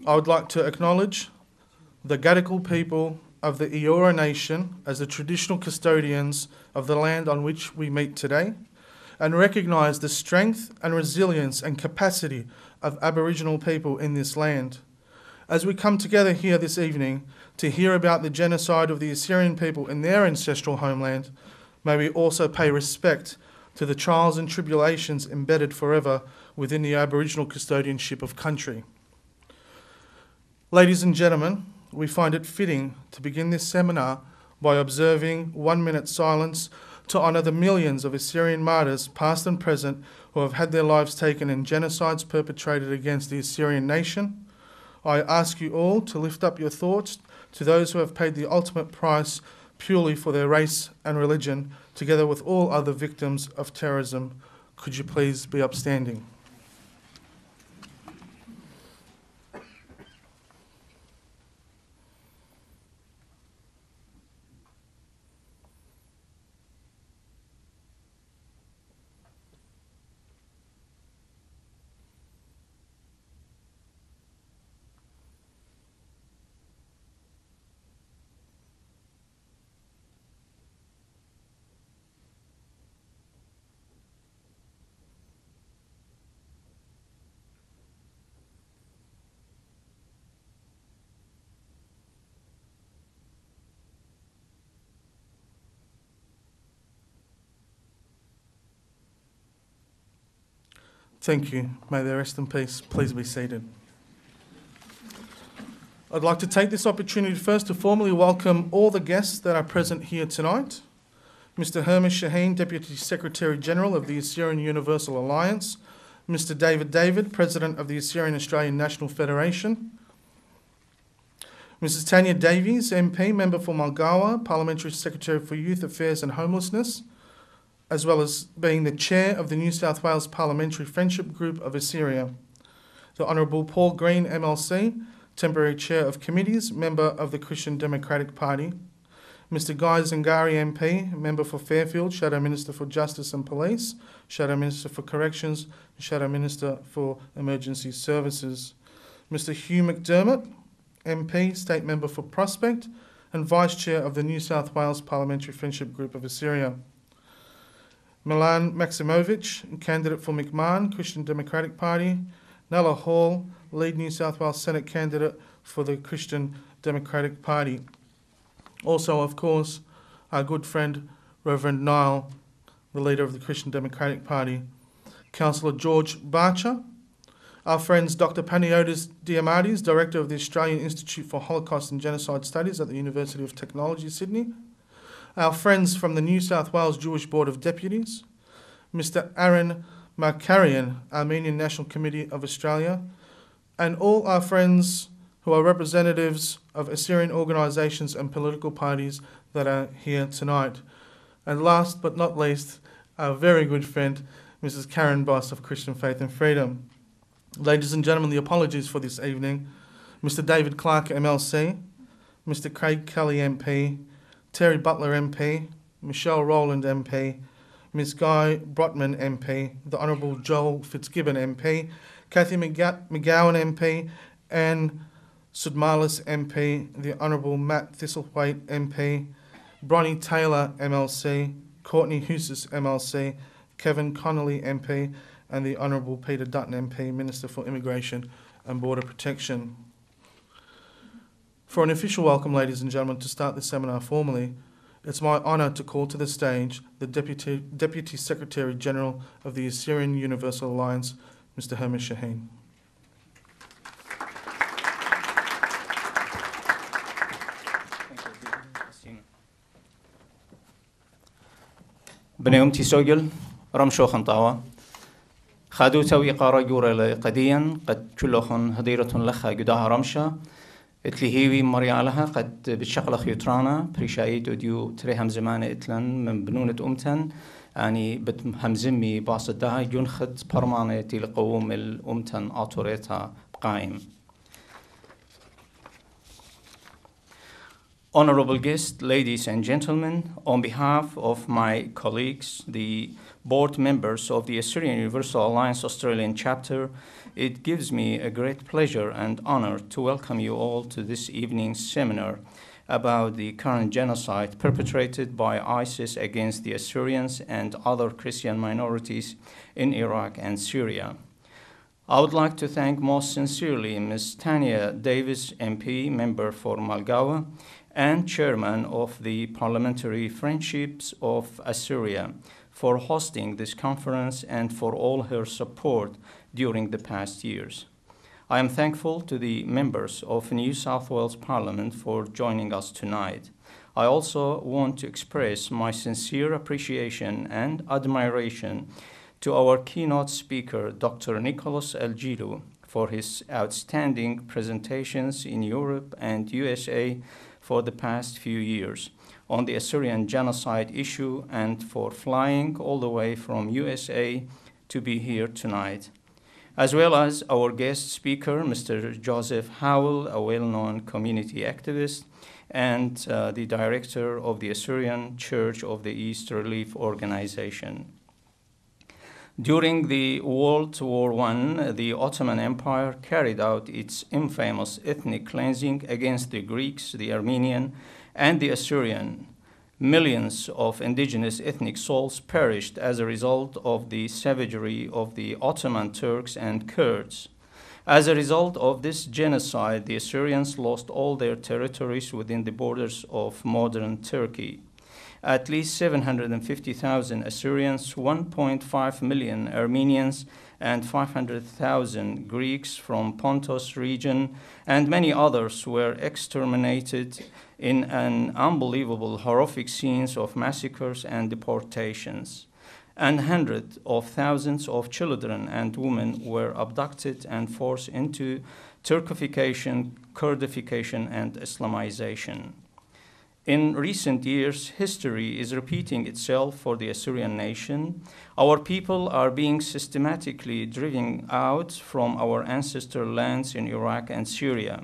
I would like to acknowledge the Gadigal people of the Eora Nation as the traditional custodians of the land on which we meet today, and recognise the strength and resilience and capacity of Aboriginal people in this land. As we come together here this evening to hear about the genocide of the Assyrian people in their ancestral homeland, may we also pay respect to the trials and tribulations embedded forever within the Aboriginal custodianship of country. Ladies and gentlemen, we find it fitting to begin this seminar by observing 1 minute silence to honour the millions of Assyrian martyrs, past and present, who have had their lives taken in genocides perpetrated against the Assyrian nation. I ask you all to lift up your thoughts to those who have paid the ultimate price purely for their race and religion, together with all other victims of terrorism. Could you please be upstanding? Thank you. May they rest in peace. Please be seated. I'd like to take this opportunity first to formally welcome all the guests that are present here tonight. Mr. Hamish Shaheen, Deputy Secretary-General of the Assyrian Universal Alliance. Mr. David, President of the Assyrian Australian National Federation. Mrs. Tanya Davies, MP, Member for Mulgawa, Parliamentary Secretary for Youth Affairs and Homelessness, as well as being the Chair of the New South Wales Parliamentary Friendship Group of Assyria. The Honourable Paul Green, MLC, Temporary Chair of Committees, Member of the Christian Democratic Party. Mr. Guy Zangari, MP, Member for Fairfield, Shadow Minister for Justice and Police, Shadow Minister for Corrections, and Shadow Minister for Emergency Services. Mr. Hugh McDermott, MP, State Member for Prospect, and Vice Chair of the New South Wales Parliamentary Friendship Group of Assyria. Milan Maximovich, candidate for McMahon, Christian Democratic Party. Nella Hall, lead New South Wales Senate candidate for the Christian Democratic Party. Also, of course, our good friend, Reverend Niall, the leader of the Christian Democratic Party. Councillor George Barcher. Our friends Dr. Paniotis Diamandis, Director of the Australian Institute for Holocaust and Genocide Studies at the University of Technology, Sydney. Our friends from the New South Wales Jewish Board of Deputies, Mr. Aaron Markarian, Armenian National Committee of Australia, and all our friends who are representatives of Assyrian organisations and political parties that are here tonight. And last but not least, our very good friend, Mrs. Karen Boss of Christian Faith and Freedom. Ladies and gentlemen, the apologies for this evening. Mr. David Clark, MLC, Mr. Craig Kelly, MP, Terry Butler, MP, Michelle Rowland, MP, Ms. Guy Brotman, MP, the Honourable Joel Fitzgibbon, MP, Cathy McGowan, MP, Anne Sudmalis, MP, the Honourable Matt Thistlethwaite, MP, Bronnie Taylor, MLC, Courtney Husis, MLC, Kevin Connolly, MP, and the Honourable Peter Dutton, MP, Minister for Immigration and Border Protection. For an official welcome, ladies and gentlemen, to start the seminar formally, it's my honour to call to the stage the Deputy Secretary-General of the Assyrian Universal Alliance, Mr. Hamish Shaheen. بنيومتي سوجل رمشو خنطاوة خادو توي قارا جورا قديا قد كلهن هديرة لخا قداها رمشا اتلهيوي مريالها قد بتشغل خيوترانا بريشايد وديو تريهم زمان اتلن من بنونة أمتن يعني بتهمزمي باصدها ينخد برمانة لقوم الأمتن آتوريتا بقائم. Honorable guests, ladies and gentlemen, on behalf of my colleagues, the board members of the Assyrian Universal Alliance Australian chapter, it gives me a great pleasure and honor to welcome you all to this evening's seminar about the current genocide perpetrated by ISIS against the Assyrians and other Christian minorities in Iraq and Syria. I would like to thank most sincerely Ms. Tanya Davis, MP, member for Malgawa, and chairman of the Parliamentary Friendships of Assyria, for hosting this conference and for all her support during the past years. I am thankful to the members of New South Wales Parliament for joining us tonight. I also want to express my sincere appreciation and admiration to our keynote speaker, Dr. Nicholas Elgilu, for his outstanding presentations in Europe and USA for the past few years on the Assyrian Genocide issue, and for flying all the way from USA to be here tonight, as well as our guest speaker, Mr. Joseph Howell, a well-known community activist and the director of the Assyrian Church of the East Relief Organization. During the World War I, the Ottoman Empire carried out its infamous ethnic cleansing against the Greeks, the Armenian, and the Assyrian. Millions of indigenous ethnic souls perished as a result of the savagery of the Ottoman Turks and Kurds. As a result of this genocide, the Assyrians lost all their territories within the borders of modern Turkey. At least 750,000 Assyrians, 1.5 million Armenians, and 500,000 Greeks from Pontus region, and many others were exterminated in an unbelievable, horrific scenes of massacres and deportations. And hundreds of thousands of children and women were abducted and forced into Turkification, Kurdification, and Islamization. In recent years, history is repeating itself for the Assyrian nation. Our people are being systematically driven out from our ancestral lands in Iraq and Syria.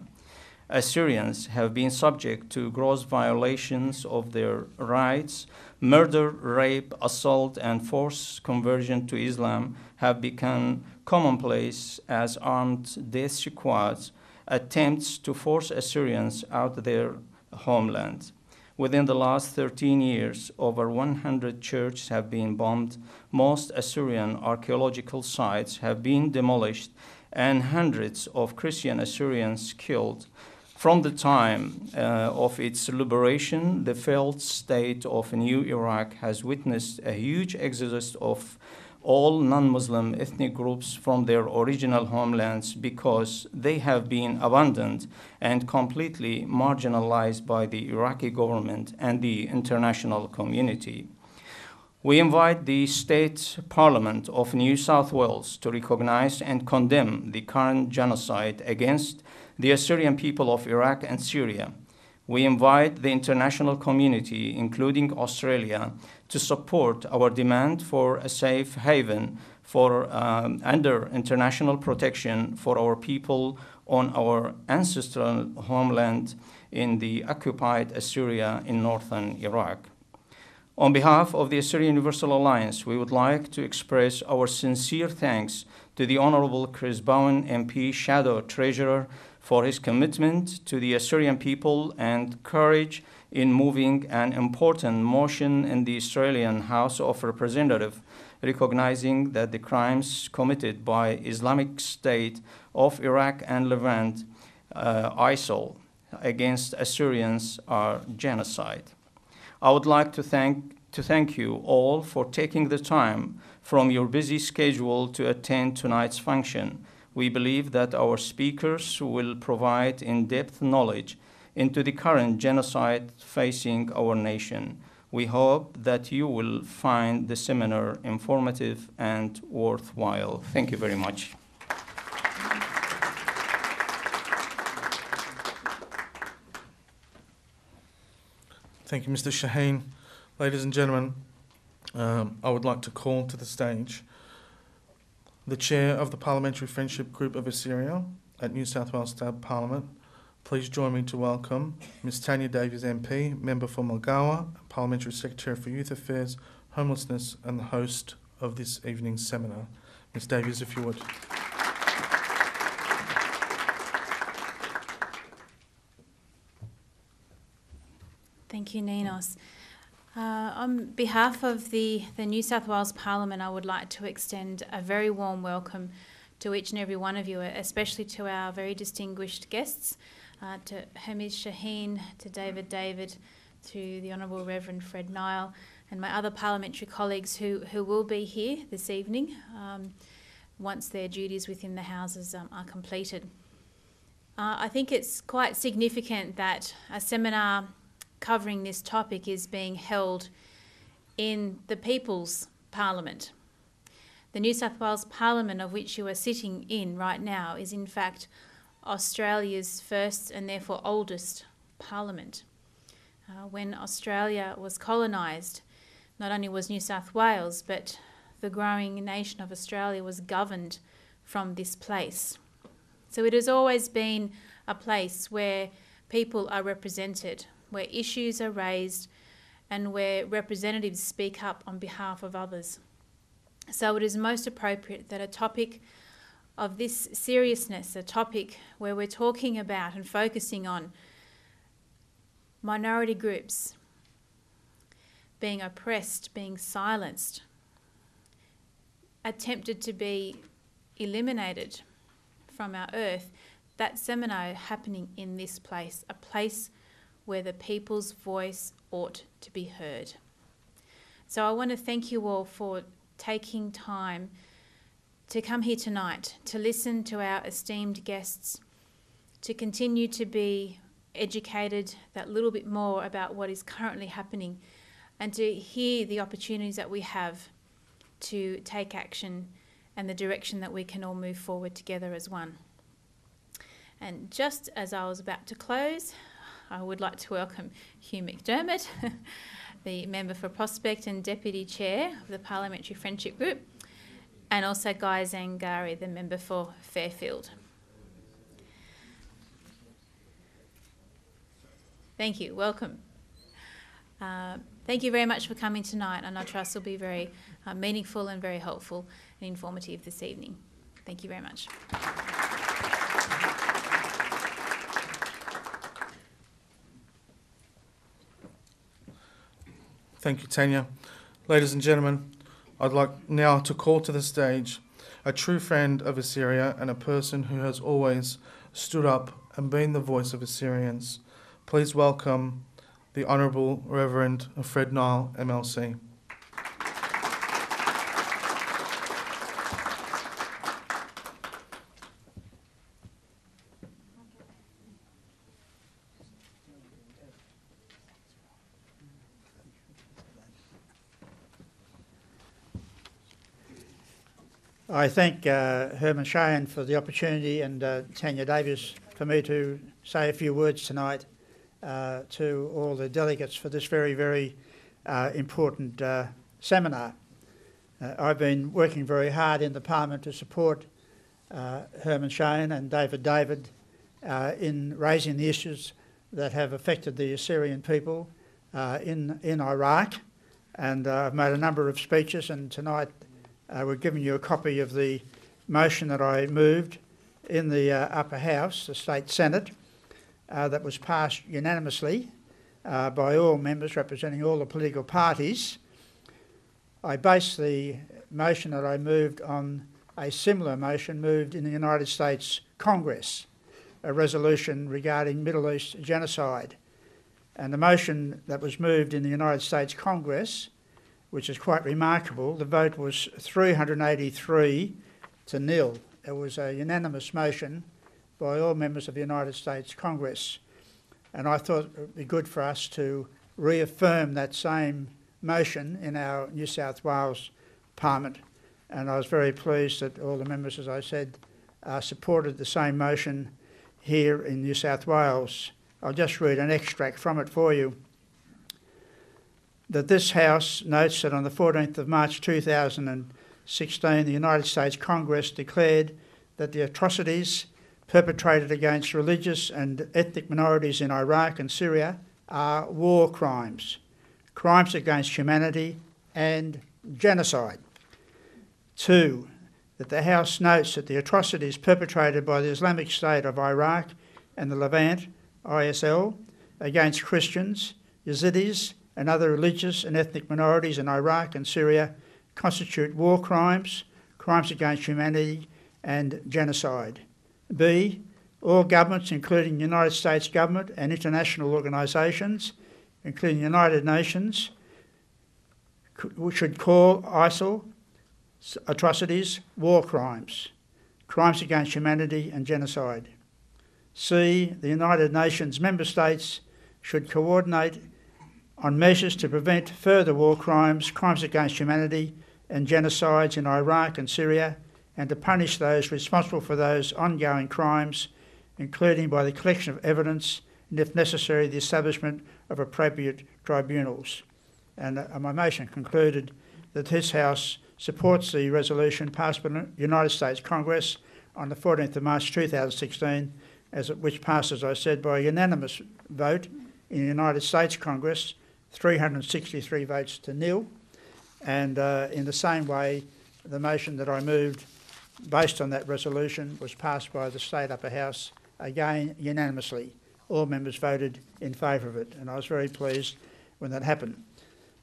Assyrians have been subject to gross violations of their rights. Murder, rape, assault, and forced conversion to Islam have become commonplace as armed death squads attempts to force Assyrians out of their homeland. Within the last 13 years, over 100 churches have been bombed, most Assyrian archaeological sites have been demolished, and hundreds of Christian Assyrians killed. From the time of its liberation, the failed state of New Iraq has witnessed a huge exodus of all non-Muslim ethnic groups from their original homelands because they have been abandoned and completely marginalized by the Iraqi government and the international community. We invite the State Parliament of New South Wales to recognize and condemn the current genocide against the Assyrian people of Iraq and Syria. We invite the international community, including Australia, to support our demand for a safe haven for under international protection for our people on our ancestral homeland in the occupied Assyria in northern Iraq. On behalf of the Assyrian Universal Alliance, we would like to express our sincere thanks to the Honorable Chris Bowen, MP, Shadow Treasurer, for his commitment to the Assyrian people and courage in moving an important motion in the Australian House of Representatives, recognizing that the crimes committed by Islamic State of Iraq and Levant, ISIL, against Assyrians are genocide. I would like to thank you all for taking the time from your busy schedule to attend tonight's function. We believe that our speakers will provide in-depth knowledge into the current genocide facing our nation. We hope that you will find the seminar informative and worthwhile. Thank you very much. Thank you, Mr. Shaheen. Ladies and gentlemen, I would like to call to the stage the Chair of the Parliamentary Friendship Group of Assyria at New South Wales State Parliament. Please join me to welcome Ms. Tanya Davies MP, Member for Mulgoa, Parliamentary Secretary for Youth Affairs, Homelessness and the host of this evening's seminar. Ms. Davies, if you would. Thank you, Ninos. On behalf of the New South Wales Parliament, I would like to extend a very warm welcome to each and every one of you, especially to our very distinguished guests, to Hamish Shaheen, to David, to the Honourable Reverend Fred Nile, and my other parliamentary colleagues who will be here this evening once their duties within the Houses are completed. I think it's quite significant that a seminar covering this topic is being held in the People's Parliament. The New South Wales Parliament, of which you are sitting in right now, is in fact Australia's first and therefore oldest parliament. When Australia was colonised, not only was New South Wales, but the growing nation of Australia was governed from this place. So it has always been a place where people are represented, where issues are raised, and where representatives speak up on behalf of others. So it is most appropriate that a topic of this seriousness, a topic where we're talking about and focusing on minority groups being oppressed, being silenced, attempted to be eliminated from our earth, that seminar happening in this place, a place where the people's voice ought to be heard. So I want to thank you all for taking time to come here tonight, to listen to our esteemed guests, to continue to be educated that little bit more about what is currently happening, and to hear the opportunities that we have to take action and the direction that we can all move forward together as one. And just as I was about to close, I would like to welcome Hugh McDermott, the Member for Prospect and Deputy Chair of the Parliamentary Friendship Group, and also Guy Zangari, the Member for Fairfield. Thank you, welcome. Thank you very much for coming tonight, and I trust will be very meaningful and very helpful and informative this evening. Thank you very much. Thank you, Tanya. Ladies and gentlemen, I'd like now to call to the stage a true friend of Assyria and a person who has always stood up and been the voice of Assyrians. Please welcome the Honourable Reverend Fred Nile, MLC. I thank Herman Cheyne for the opportunity and Tanya Davies for me to say a few words tonight to all the delegates for this very, very important seminar. I've been working very hard in the Parliament to support Herman Cheyne and David in raising the issues that have affected the Assyrian people in Iraq, and I've made a number of speeches, and tonight we're giving you a copy of the motion that I moved in the upper house, the State Senate, that was passed unanimously by all members representing all the political parties. I based the motion that I moved on a similar motion moved in the United States Congress, a resolution regarding Middle East genocide. And the motion that was moved in the United States Congress, which is quite remarkable, the vote was 383 to 0. It was a unanimous motion by all members of the United States Congress. And I thought it would be good for us to reaffirm that same motion in our New South Wales Parliament. And I was very pleased that all the members, as I said, supported the same motion here in New South Wales. I'll just read an extract from it for you. That this House notes that on the 14th of March 2016, the United States Congress declared that the atrocities perpetrated against religious and ethnic minorities in Iraq and Syria are war crimes, crimes against humanity and genocide. 2, that the House notes that the atrocities perpetrated by the Islamic State of Iraq and the Levant, ISL, against Christians, Yazidis and other religious and ethnic minorities in Iraq and Syria constitute war crimes, crimes against humanity and genocide. B, all governments, including the United States government and international organisations, including the United Nations, should call ISIL atrocities war crimes, crimes against humanity and genocide. C, the United Nations member states should coordinate on measures to prevent further war crimes, crimes against humanity and genocides in Iraq and Syria, and to punish those responsible for those ongoing crimes, including by the collection of evidence and, if necessary, the establishment of appropriate tribunals. And my motion concluded that this House supports the resolution passed by the United States Congress on the 14th of March 2016, which passed, as I said, by a unanimous vote in the United States Congress, 363 votes to nil. And in the same way, the motion that I moved based on that resolution was passed by the State Upper House, again unanimously. All members voted in favour of it, and I was very pleased when that happened.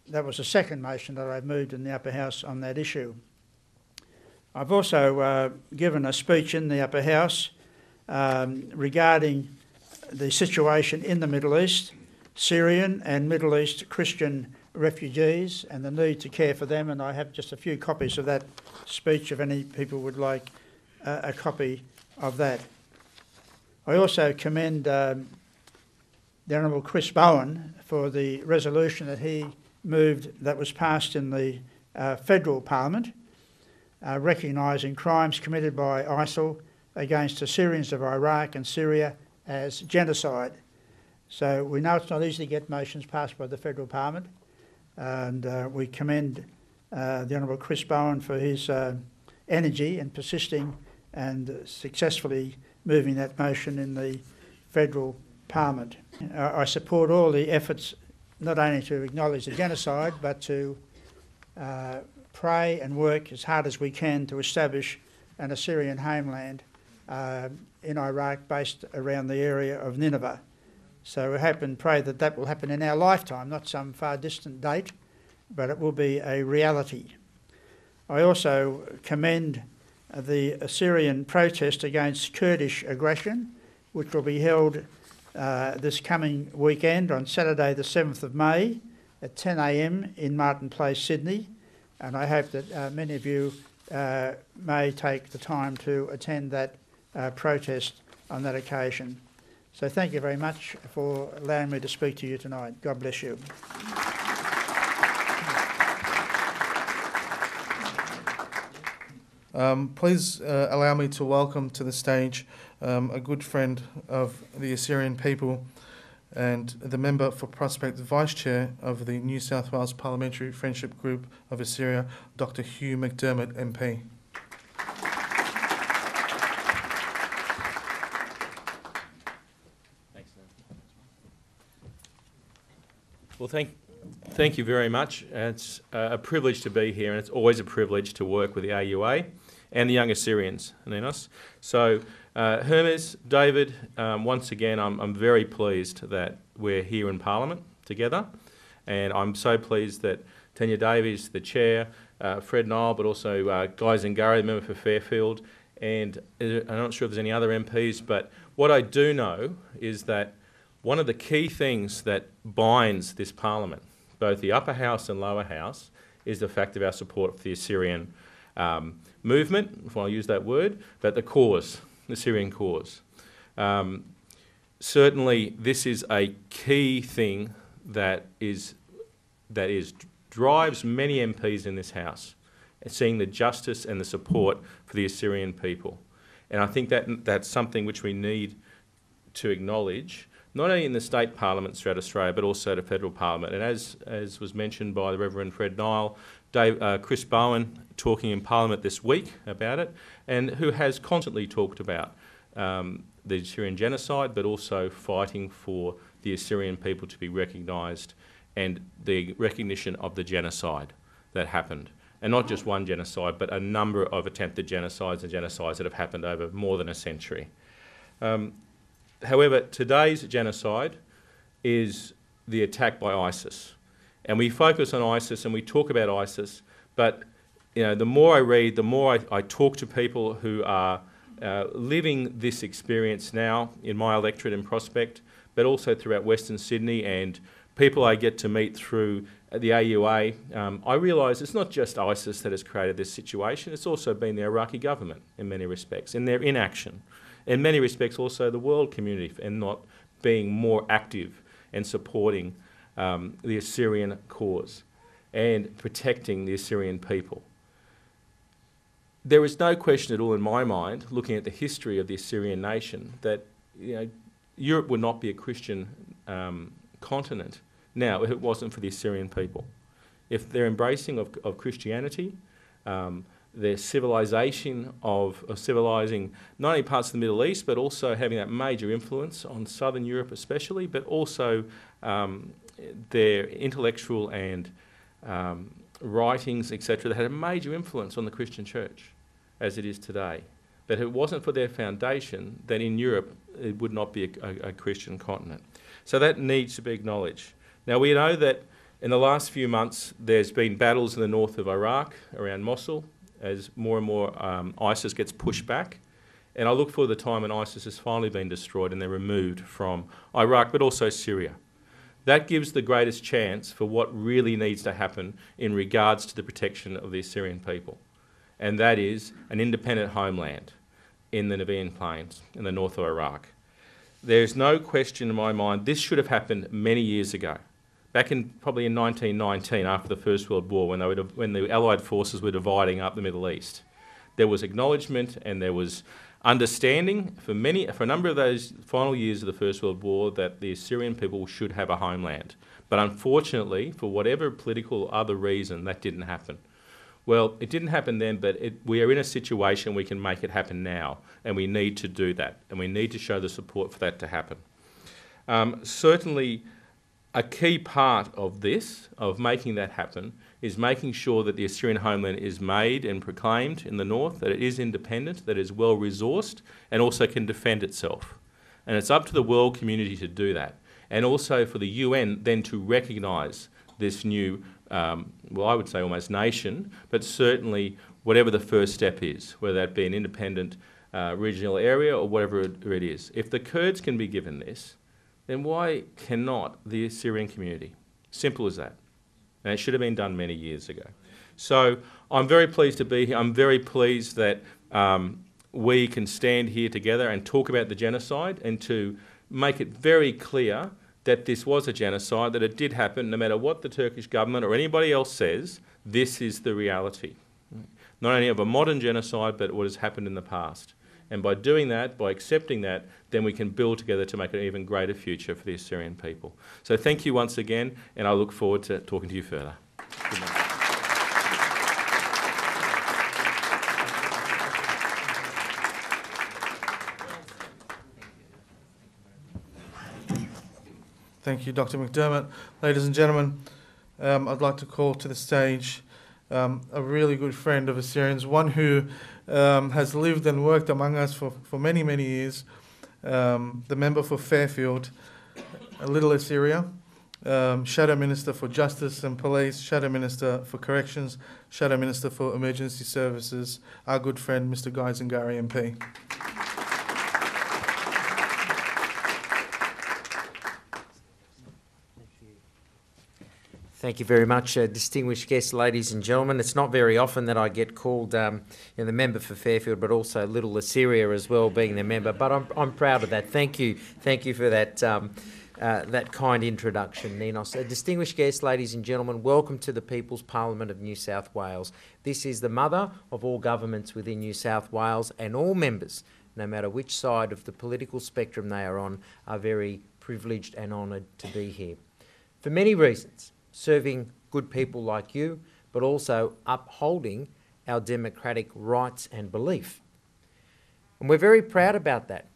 That was the second motion that I moved in the Upper House on that issue. I've also given a speech in the Upper House regarding the situation in the Middle East, Syrian and Middle East Christian refugees and the need to care for them, and I have just a few copies of that speech if any people would like a copy of that. I also commend the Honourable Chris Bowen for the resolution that he moved that was passed in the Federal Parliament, recognising crimes committed by ISIL against Assyrians of Iraq and Syria as genocide. So we know it's not easy to get motions passed by the Federal Parliament, and we commend the Honourable Chris Bowen for his energy in persisting and successfully moving that motion in the Federal Parliament. I support all the efforts not only to acknowledge the genocide but to pray and work as hard as we can to establish an Assyrian homeland in Iraq based around the area of Nineveh. So we hope and pray that that will happen in our lifetime, not some far distant date, but it will be a reality. I also commend the Assyrian protest against Kurdish aggression, which will be held this coming weekend on Saturday the 7th of May at 10 a.m. in Martin Place, Sydney, and I hope that many of you may take the time to attend that protest on that occasion. So thank you very much for allowing me to speak to you tonight. God bless you. Please allow me to welcome to the stage a good friend of the Assyrian people and the member for Prospect Vice Chair of the New South Wales Parliamentary Friendship Group of Assyria, Dr. Hugh McDermott, MP. Well, thank you very much. It's a privilege to be here, and it's always a privilege to work with the AUA and the Young Assyrians, Ninos. So, Hermes, David, once again, I'm very pleased that we're here in Parliament together, and I'm so pleased that Tanya Davies, the Chair, Fred Nile, but also Guy Zangari, the member for Fairfield, and I'm not sure if there's any other MPs, but what I do know is that one of the key things that binds this Parliament, both the upper house and lower house, is the fact of our support for the Assyrian movement, if I'll use that word, but the cause, the Syrian cause. Certainly, this is a key thing that drives many MPs in this House, seeing the justice and the support for the Assyrian people. And I think that's something which we need to acknowledge, not only in the state parliaments throughout Australia, but also the federal parliament. And as was mentioned by the Reverend Fred Nile, Chris Bowen talking in Parliament this week about it, and who has constantly talked about the Assyrian genocide, but also fighting for the Assyrian people to be recognised and the recognition of the genocide that happened. and not just one genocide, but a number of attempted genocides and genocides that have happened over more than a century. However, today's genocide is the attack by ISIS. And we focus on ISIS and we talk about ISIS, but the more I read, the more I talk to people who are living this experience now in my electorate in Prospect, but also throughout Western Sydney and people I get to meet through the AUA, I realise it's not just ISIS that has created this situation, it's also been the Iraqi government in many respects, in their inaction. In many respects also the world community in not being more active and supporting the Assyrian cause and protecting the Assyrian people. There is no question at all in my mind, looking at the history of the Assyrian nation, that Europe would not be a Christian continent now if it wasn't for the Assyrian people. If their embracing of Christianity, their civilization of civilizing not only parts of the Middle East, but also having that major influence on Southern Europe especially, but also their intellectual and writings, etc., that had a major influence on the Christian church as it is today. But if it wasn't for their foundation, then in Europe it would not be a Christian continent. So that needs to be acknowledged. Now we know that in the last few months there's been battles in the north of Iraq around Mosul as more and more ISIS gets pushed back. And I look for the time when ISIS has finally been destroyed and they're removed from Iraq, but also Syria. That gives the greatest chance for what really needs to happen in regards to the protection of the Assyrian people. And that is an independent homeland in the Nevian Plains in the north of Iraq. There's no question in my mind this should have happened many years ago. Back probably in 1919, after the First World War, when the Allied forces were dividing up the Middle East, there was acknowledgement and there was understanding for a number of those final years of the First World War that the Assyrian people should have a homeland. But unfortunately, for whatever political or other reason, that didn't happen. Well, it didn't happen then, but we are in a situation we can make it happen now, and we need to do that, and we need to show the support for that to happen. Certainly, a key part of this, of making that happen, is making sure that the Assyrian homeland is made and proclaimed in the north, that it is independent, that it is well resourced, and also can defend itself. And it's up to the world community to do that, and also for the UN then to recognise this new, well, I would say almost nation, but certainly whatever the first step is, whether that be an independent regional area or whatever it is. If the Kurds can be given this, then why cannot the Assyrian community? Simple as that. And it should have been done many years ago. So I'm very pleased to be here. I'm very pleased that we can stand here together and talk about the genocide and to make it very clear that this was a genocide, that it did happen, no matter what the Turkish government or anybody else says, this is the reality. Not only of a modern genocide, but what has happened in the past. And by doing that, by accepting that, then we can build together to make an even greater future for the Assyrian people. So thank you once again, and I look forward to talking to you further. Good night. Thank you, Dr. McDermott. Ladies and gentlemen, I'd like to call to the stage a really good friend of Assyrians, one who has lived and worked among us for many, many years, the member for Fairfield, Little Assyria, Shadow Minister for Justice and Police, Shadow Minister for Corrections, Shadow Minister for Emergency Services, our good friend Mr. Guy Zingari MP. Thank you very much, distinguished guests, ladies and gentlemen. It's not very often that I get called the member for Fairfield, but also Little Assyria as well, being the member. But I'm proud of that. Thank you for that that kind introduction, Ninos. Distinguished guests, ladies and gentlemen, welcome to the People's Parliament of New South Wales. This is the mother of all governments within New South Wales, and all members, no matter which side of the political spectrum they are on, are very privileged and honoured to be here. For many reasons, serving good people like you, but also upholding our democratic rights and belief. And we're very proud about that.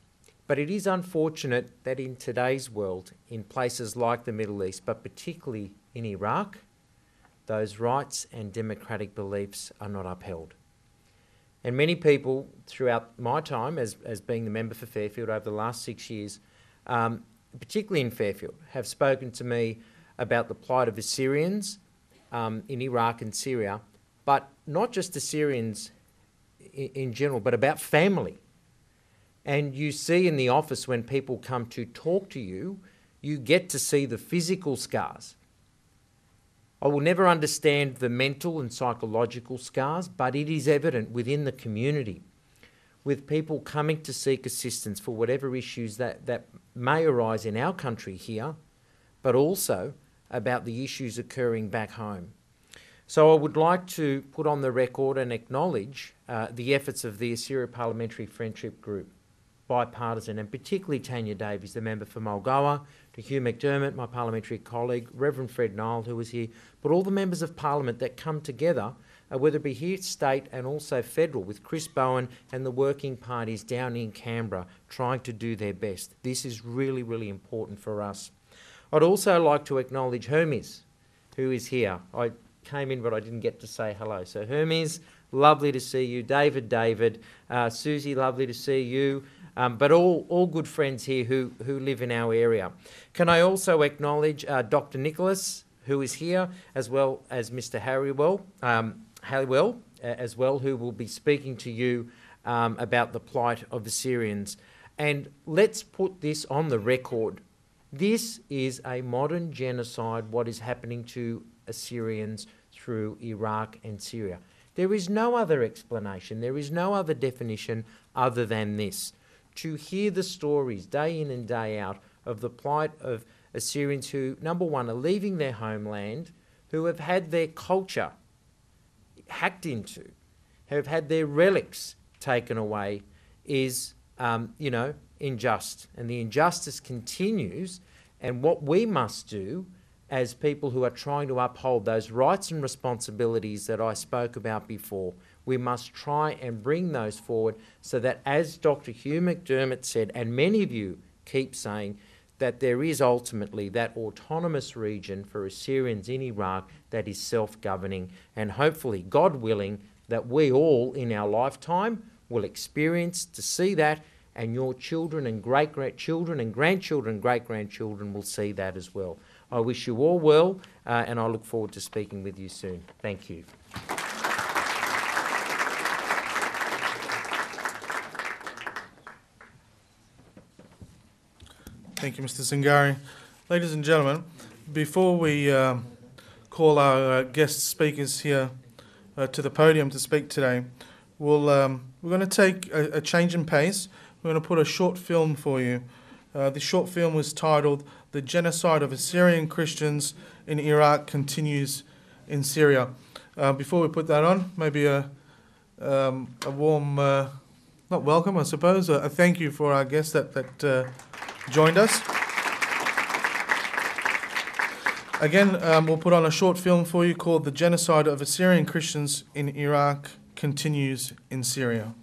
But it is unfortunate that in today's world, in places like the Middle East, but particularly in Iraq, those rights and democratic beliefs are not upheld. And many people throughout my time as being the member for Fairfield over the last 6 years, particularly in Fairfield, have spoken to me about the plight of Assyrians in Iraq and Syria, but not just Assyrians in general, but about family. And you see in the office when people come to talk to you, you get to see the physical scars. I will never understand the mental and psychological scars, but it is evident within the community, with people coming to seek assistance for whatever issues that may arise in our country here, but also about the issues occurring back home. So I would like to put on the record and acknowledge the efforts of the Assyrian Parliamentary Friendship Group, bipartisan, and particularly Tanya Davies, the member for Mulgoa, to Hugh McDermott, my parliamentary colleague, Reverend Fred Nile, who was here, but all the members of Parliament that come together, whether it be here state and also federal, with Chris Bowen and the working parties down in Canberra trying to do their best. This is really, really important for us. I'd also like to acknowledge Hermes, who is here. I came in, but I didn't get to say hello. So Hermes, lovely to see you. David, Susie, lovely to see you. But all good friends here who live in our area. Can I also acknowledge Dr. Nicholas, who is here, as well as Mr. Halliwell, as well, who will be speaking to you about the plight of Assyrians. And let's put this on the record. This is a modern genocide, what is happening to Assyrians through Iraq and Syria. There is no other explanation, there is no other definition other than this. To hear the stories day in and day out of the plight of Assyrians who, number one, are leaving their homeland, who have had their culture hacked into, have had their relics taken away, is, unjust. And the injustice continues, and what we must do as people who are trying to uphold those rights and responsibilities that I spoke about before, we must try and bring those forward so that, as Dr. Hugh McDermott said, and many of you keep saying, that there is ultimately that autonomous region for Assyrians in Iraq that is self-governing, and hopefully, God willing, that we all in our lifetime will experience to see that, and your children and great-grandchildren and grandchildren and great-grandchildren will see that as well. I wish you all well, and I look forward to speaking with you soon. Thank you. Thank you, Mr. Zingari. Ladies and gentlemen, before we call our guest speakers here to the podium to speak today, we're going to take a change in pace. We're going to put a short film for you. The short film was titled "The Genocide of Assyrian Christians in Iraq Continues in Syria." Before we put that on, maybe a warm, not welcome, I suppose, a thank you for our guests that joined us. Again, we'll put on a short film for you called "The Genocide of Assyrian Christians in Iraq Continues in Syria."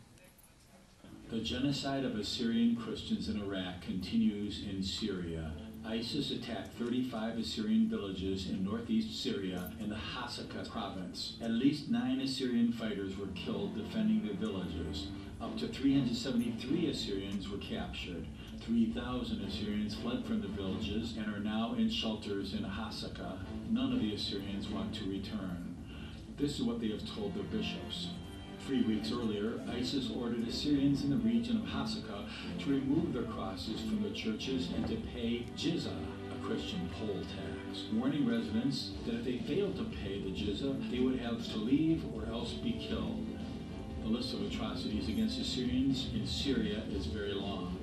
The genocide of Assyrian Christians in Iraq continues in Syria. ISIS attacked 35 Assyrian villages in northeast Syria in the Hasaka province. At least 9 Assyrian fighters were killed defending their villages. Up to 373 Assyrians were captured. 3,000 Assyrians fled from the villages and are now in shelters in Hasaka. None of the Assyrians want to return. This is what they have told their bishops. 3 weeks earlier, ISIS ordered Assyrians in the region of Hasaka to remove their crosses from their churches and to pay jizya, a Christian poll tax, warning residents that if they failed to pay the jizya, they would have to leave or else be killed. The list of atrocities against Assyrians in Syria is very long.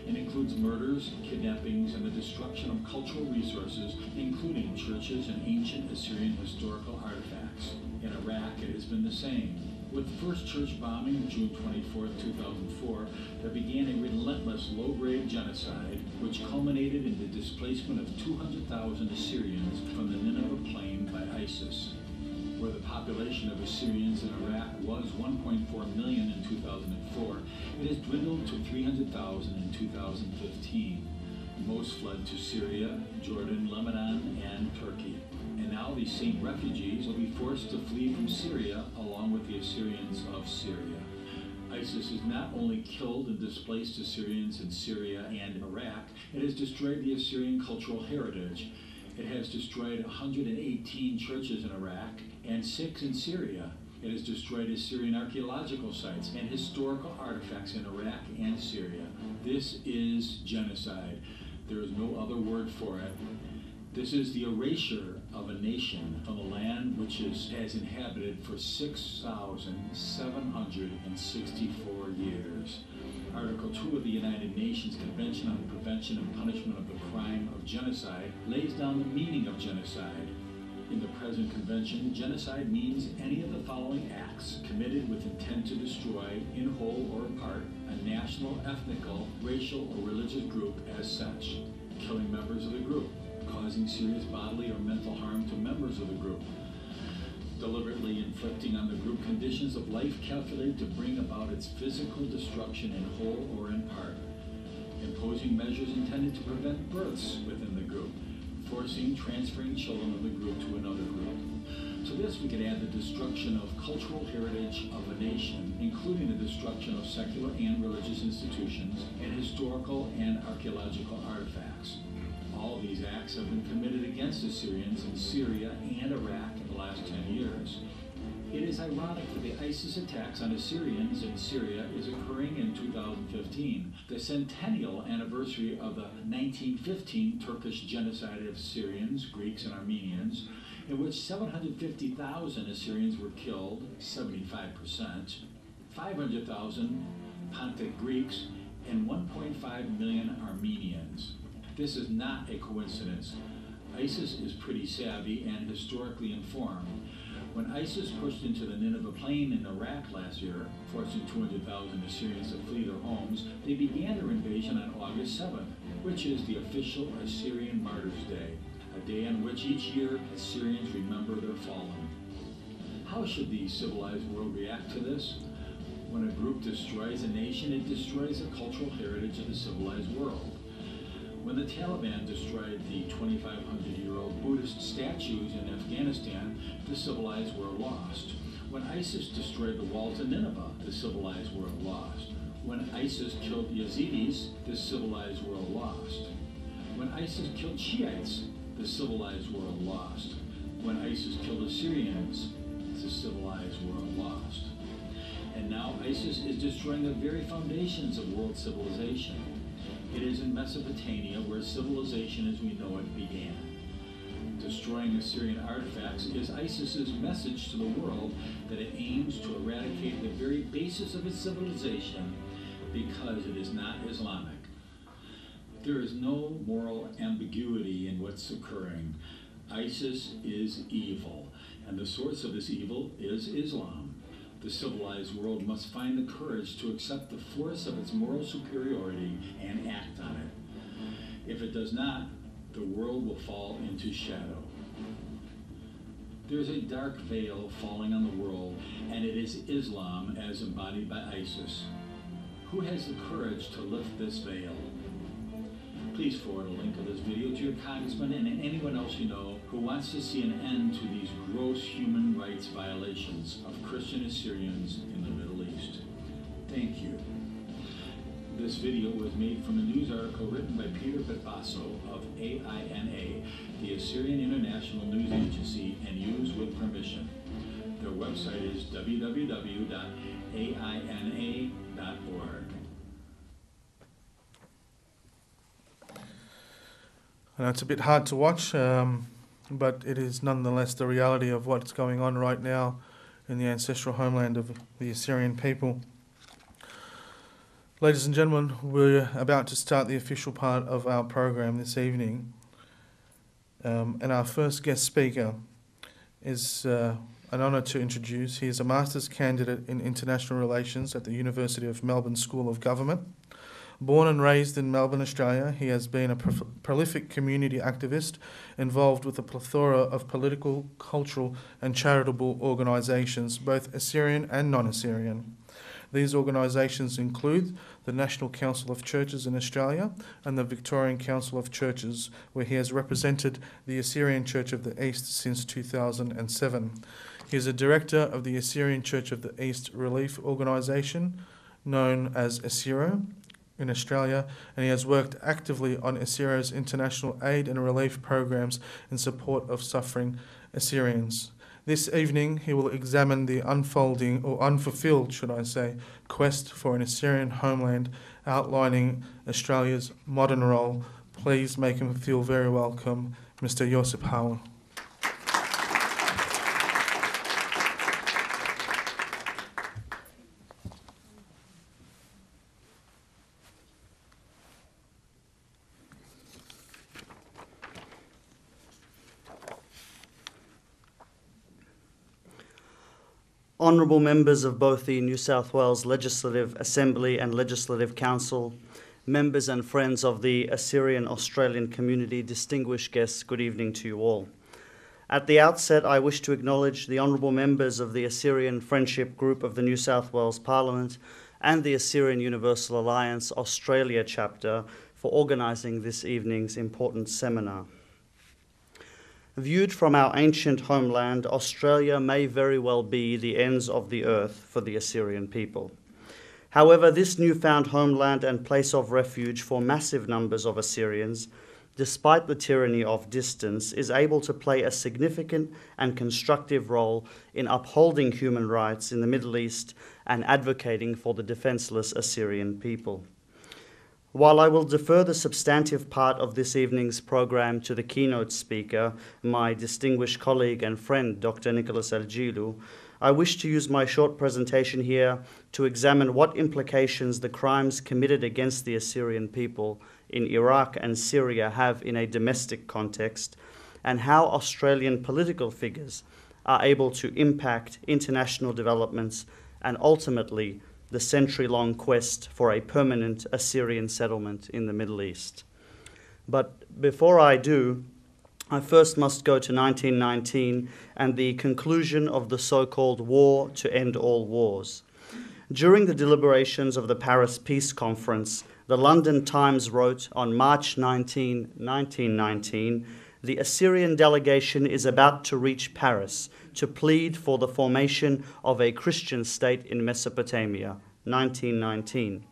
It includes murders, kidnappings, and the destruction of cultural resources, including churches and ancient Assyrian historical artifacts. In Iraq, it has been the same. With the first church bombing of June 24, 2004, there began a relentless low-grade genocide, which culminated in the displacement of 200,000 Assyrians from the Nineveh plain by ISIS. Where the population of Assyrians in Iraq was 1.4 million in 2004, it has dwindled to 300,000 in 2015. Most fled to Syria, Jordan, Lebanon, and Turkey. And now these same refugees will be forced to flee from Syria along with the Assyrians of Syria. ISIS has not only killed and displaced Assyrians in Syria and Iraq, it has destroyed the Assyrian cultural heritage. It has destroyed 118 churches in Iraq and 6 in Syria. It has destroyed Assyrian archaeological sites and historical artifacts in Iraq and Syria. This is genocide. There is no other word for it. This is the erasure of a nation from a land which has inhabited for 6,764 years. Article 2 of the United Nations Convention on the Prevention and Punishment of the Crime of Genocide lays down the meaning of genocide. In the present convention, genocide means any of the following acts committed with intent to destroy, in whole or in part, a national, ethnical, racial, or religious group as such, killing members of the group, causing serious bodily or mental harm to members of the group, deliberately inflicting on the group conditions of life calculated to bring about its physical destruction in whole or in part, imposing measures intended to prevent births within the group, transferring children of the group to another group. To this we could add the destruction of cultural heritage of a nation, including the destruction of secular and religious institutions and historical and archaeological artifacts. All these acts have been committed against Assyrians in Syria and Iraq in the last 10 years. It is ironic that the ISIS attacks on Assyrians in Syria is occurring in 2015, the centennial anniversary of the 1915 Turkish genocide of Syrians, Greeks, and Armenians, in which 750,000 Assyrians were killed, 75%, 500,000 Pontic Greeks, and 1.5 million Armenians. This is not a coincidence. ISIS is pretty savvy and historically informed. When ISIS pushed into the Nineveh plain in Iraq last year, forcing 200,000 Assyrians to flee their homes, they began their invasion on August 7th, which is the official Assyrian Martyrs' Day, a day on which each year Assyrians remember their fallen. How should the civilized world react to this? When a group destroys a nation, it destroys the cultural heritage of the civilized world. When the Taliban destroyed the 2,500-year-old Buddhist statues in Afghanistan, the civilized world lost. When ISIS destroyed the walls of Nineveh, the civilized world lost. When ISIS killed Yazidis, the civilized world lost. When ISIS killed Shiites, the civilized world lost. When ISIS killed Assyrians, the civilized world lost. And now ISIS is destroying the very foundations of world civilization. It is in Mesopotamia where civilization as we know it began. Destroying Assyrian artifacts is ISIS's message to the world that it aims to eradicate the very basis of its civilization because it is not Islamic. There is no moral ambiguity in what's occurring. ISIS is evil, and the source of this evil is Islam. The civilized world must find the courage to accept the force of its moral superiority and act on it. If it does not, the world will fall into shadow. There is a dark veil falling on the world, and it is Islam as embodied by ISIS. Who has the courage to lift this veil? Please forward a link of this video to your congressman and anyone else you know who wants to see an end to these gross human rights violations of Christian Assyrians in the Middle East. Thank you. This video was made from a news article written by Peter Betbasso of AINA, the Assyrian International News Agency, and used with permission. Their website is www.aina.org. I know it's a bit hard to watch, but it is nonetheless the reality of what's going on right now in the ancestral homeland of the Assyrian people. Ladies and gentlemen, we're about to start the official part of our program this evening. And our first guest speaker is an honour to introduce. He is a Master's candidate in International Relations at the University of Melbourne School of Government. Born and raised in Melbourne, Australia, he has been a prolific community activist involved with a plethora of political, cultural and charitable organisations, both Assyrian and non-Assyrian. These organisations include the National Council of Churches in Australia and the Victorian Council of Churches, where he has represented the Assyrian Church of the East since 2007. He is a director of the Assyrian Church of the East Relief Organisation, known as Assyro, in Australia, and he has worked actively on Assyria's international aid and relief programs in support of suffering Assyrians. This evening, he will examine the unfolding, or unfulfilled, should I say, quest for an Assyrian homeland, outlining Australia's modern role. Please make him feel very welcome, Mr. Josip Hauer. Honourable members of both the New South Wales Legislative Assembly and Legislative Council, members and friends of the Assyrian Australian community, distinguished guests, good evening to you all. At the outset, I wish to acknowledge the honourable members of the Assyrian Friendship Group of the New South Wales Parliament and the Assyrian Universal Alliance Australia chapter for organising this evening's important seminar. Viewed from our ancient homeland, Australia may very well be the ends of the earth for the Assyrian people. However, this newfound homeland and place of refuge for massive numbers of Assyrians, despite the tyranny of distance, is able to play a significant and constructive role in upholding human rights in the Middle East and advocating for the defenceless Assyrian people. While I will defer the substantive part of this evening's program to the keynote speaker, my distinguished colleague and friend, Dr. Nicholas Algilu, I wish to use my short presentation here to examine what implications the crimes committed against the Assyrian people in Iraq and Syria have in a domestic context, and how Australian political figures are able to impact international developments and ultimately the century-long quest for a permanent Assyrian settlement in the Middle East. But before I do, I first must go to 1919 and the conclusion of the so-called War to End All Wars. During the deliberations of the Paris Peace Conference, the London Times wrote on March 19, 1919, the Assyrian delegation is about to reach Paris to plead for the formation of a Christian state in Mesopotamia, 1919.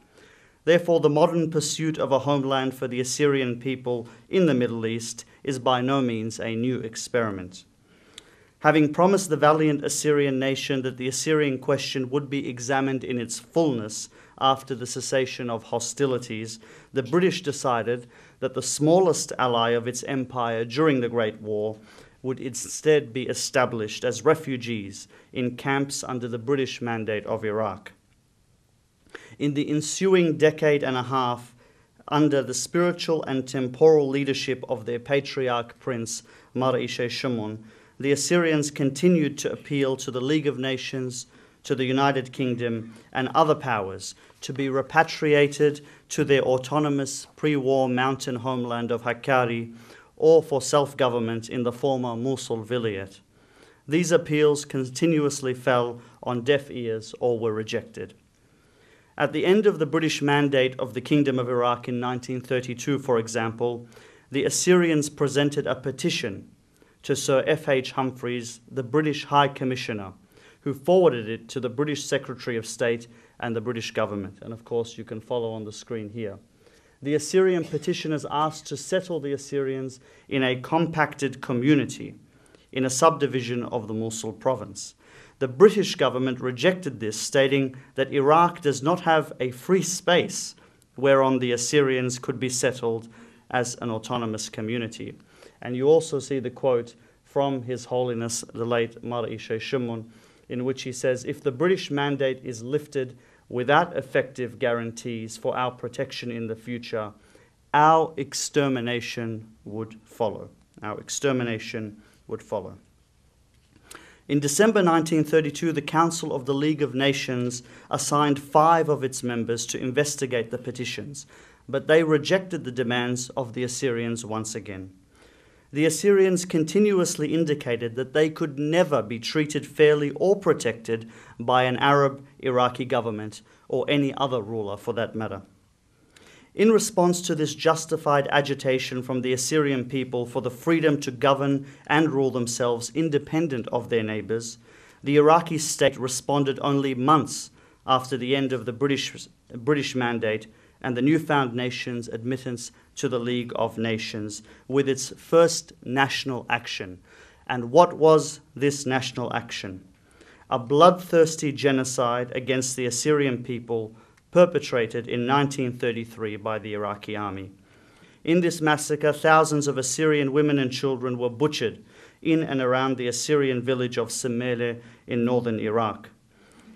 Therefore, the modern pursuit of a homeland for the Assyrian people in the Middle East is by no means a new experiment. Having promised the valiant Assyrian nation that the Assyrian question would be examined in its fullness after the cessation of hostilities, the British decided that the smallest ally of its empire during the Great War would instead be established as refugees in camps under the British Mandate of Iraq. In the ensuing decade and a half, under the spiritual and temporal leadership of their patriarch prince, Mar Ishe Shimon, the Assyrians continued to appeal to the League of Nations, to the United Kingdom, and other powers to be repatriated to their autonomous pre-war mountain homeland of Hakkari, or for self-government in the former Mosul Vilayet. These appeals continuously fell on deaf ears or were rejected. At the end of the British Mandate of the Kingdom of Iraq in 1932, for example, the Assyrians presented a petition to Sir F.H. Humphreys, the British High Commissioner, who forwarded it to the British Secretary of State and the British government. And of course, you can follow on the screen here. The Assyrian petitioners asked to settle the Assyrians in a compacted community in a subdivision of the Mosul province. The British government rejected this, stating that Iraq does not have a free space whereon the Assyrians could be settled as an autonomous community. And you also see the quote from His Holiness, the late Mar Ishe Shimon, in which he says, "If the British mandate is lifted without effective guarantees for our protection in the future, our extermination would follow." Our extermination would follow. In December 1932, the Council of the League of Nations assigned 5 of its members to investigate the petitions, but they rejected the demands of the Assyrians once again. the Assyrians continuously indicated that they could never be treated fairly or protected by an Arab Iraqi government or any other ruler for that matter. In response to this justified agitation from the Assyrian people for the freedom to govern and rule themselves independent of their neighbors, the Iraqi state responded only months after the end of the British mandate and the newfound nation's admittance to the League of Nations with its first national action. And what was this national action? A bloodthirsty genocide against the Assyrian people perpetrated in 1933 by the Iraqi army. In this massacre, thousands of Assyrian women and children were butchered in and around the Assyrian village of Semele in northern Iraq.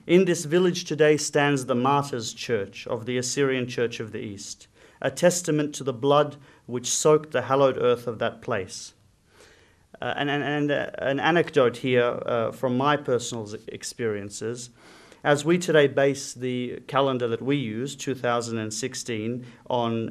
In this village today stands the Martyrs' Church of the Assyrian Church of the East, a testament to the blood which soaked the hallowed earth of that place. And an anecdote here from my personal experiences. As we today base the calendar that we use, 2016, on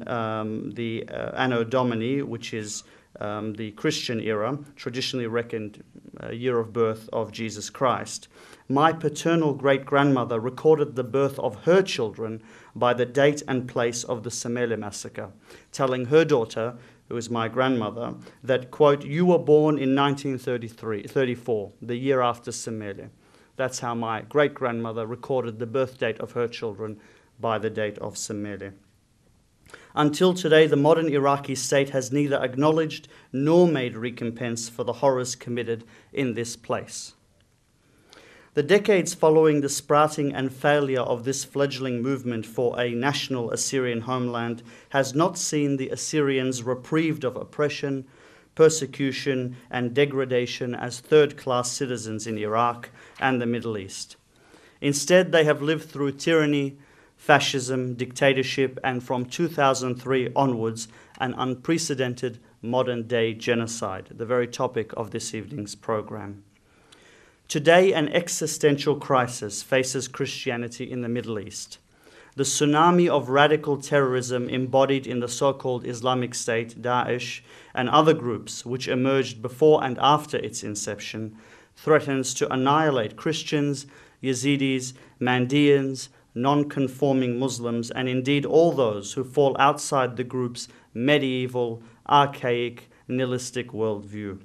the Anno Domini, which is the Christian era, traditionally reckoned year of birth of Jesus Christ, my paternal great-grandmother recorded the birth of her children by the date and place of the Semele massacre, telling her daughter, who is my grandmother, that, quote, "You were born in 1934, the year after Semele." That's how my great-grandmother recorded the birth date of her children by the date of Semele. Until today, the modern Iraqi state has neither acknowledged nor made recompense for the horrors committed in this place. The decades following the sprouting and failure of this fledgling movement for a national Assyrian homeland has not seen the Assyrians reprieved of oppression, persecution, and degradation as third-class citizens in Iraq and the Middle East. Instead, they have lived through tyranny, fascism, dictatorship, and from 2003 onwards, an unprecedented modern-day genocide, the very topic of this evening's program. Today, an existential crisis faces Christianity in the Middle East. The tsunami of radical terrorism embodied in the so-called Islamic State, Daesh, and other groups which emerged before and after its inception, threatens to annihilate Christians, Yazidis, Mandeans, non-conforming Muslims, and indeed all those who fall outside the group's medieval, archaic, nihilistic worldview.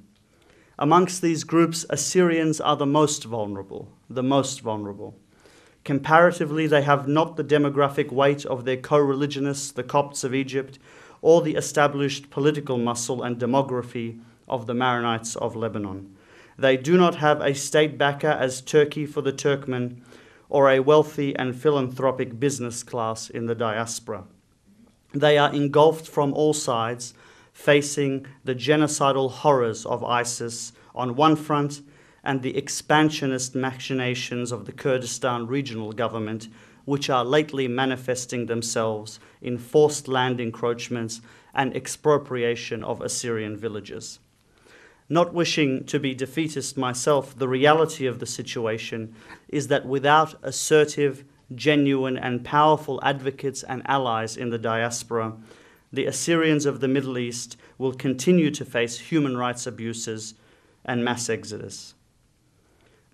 Amongst these groups, Assyrians are the most vulnerable. Comparatively, they have not the demographic weight of their co-religionists, the Copts of Egypt, or the established political muscle and demography of the Maronites of Lebanon. They do not have a state backer as Turkey for the Turkmen, or a wealthy and philanthropic business class in the diaspora. They are engulfed from all sides, facing the genocidal horrors of ISIS on one front and the expansionist machinations of the Kurdistan regional government, which are lately manifesting themselves in forced land encroachments and expropriation of Assyrian villages. Not wishing to be defeatist myself, the reality of the situation is that without assertive, genuine, and powerful advocates and allies in the diaspora, the Assyrians of the Middle East will continue to face human rights abuses and mass exodus.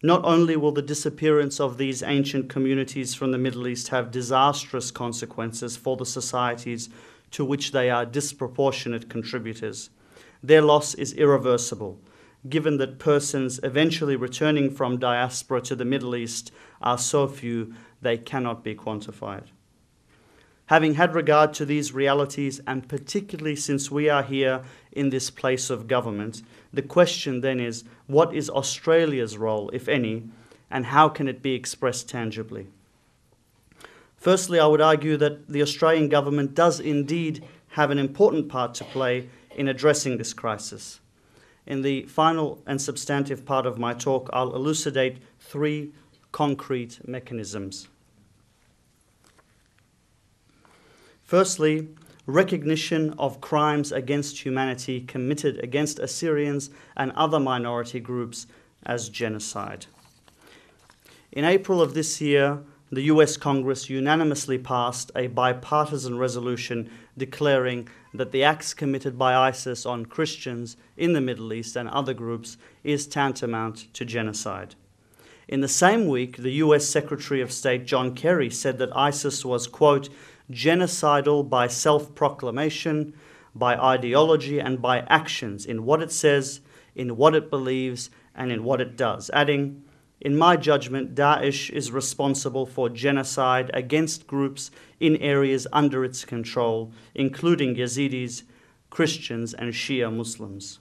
Not only will the disappearance of these ancient communities from the Middle East have disastrous consequences for the societies to which they are disproportionate contributors, their loss is irreversible, given that persons eventually returning from diaspora to the Middle East are so few they cannot be quantified. Having had regard to these realities, and particularly since we are here in this place of government, the question then is, what is Australia's role, if any, and how can it be expressed tangibly? Firstly, I would argue that the Australian government does indeed have an important part to play in addressing this crisis. In the final and substantive part of my talk, I'll elucidate three concrete mechanisms. Firstly, recognition of crimes against humanity committed against Assyrians and other minority groups as genocide. In April of this year, the US Congress unanimously passed a bipartisan resolution declaring that the acts committed by ISIS on Christians in the Middle East and other groups is tantamount to genocide. In the same week, the US Secretary of State John Kerry said that ISIS was, quote, genocidal by self-proclamation, by ideology and by actions in what it says, in what it believes, and in what it does, adding, in my judgment, Daesh is responsible for genocide against groups in areas under its control, including Yazidis, Christians, and Shia Muslims.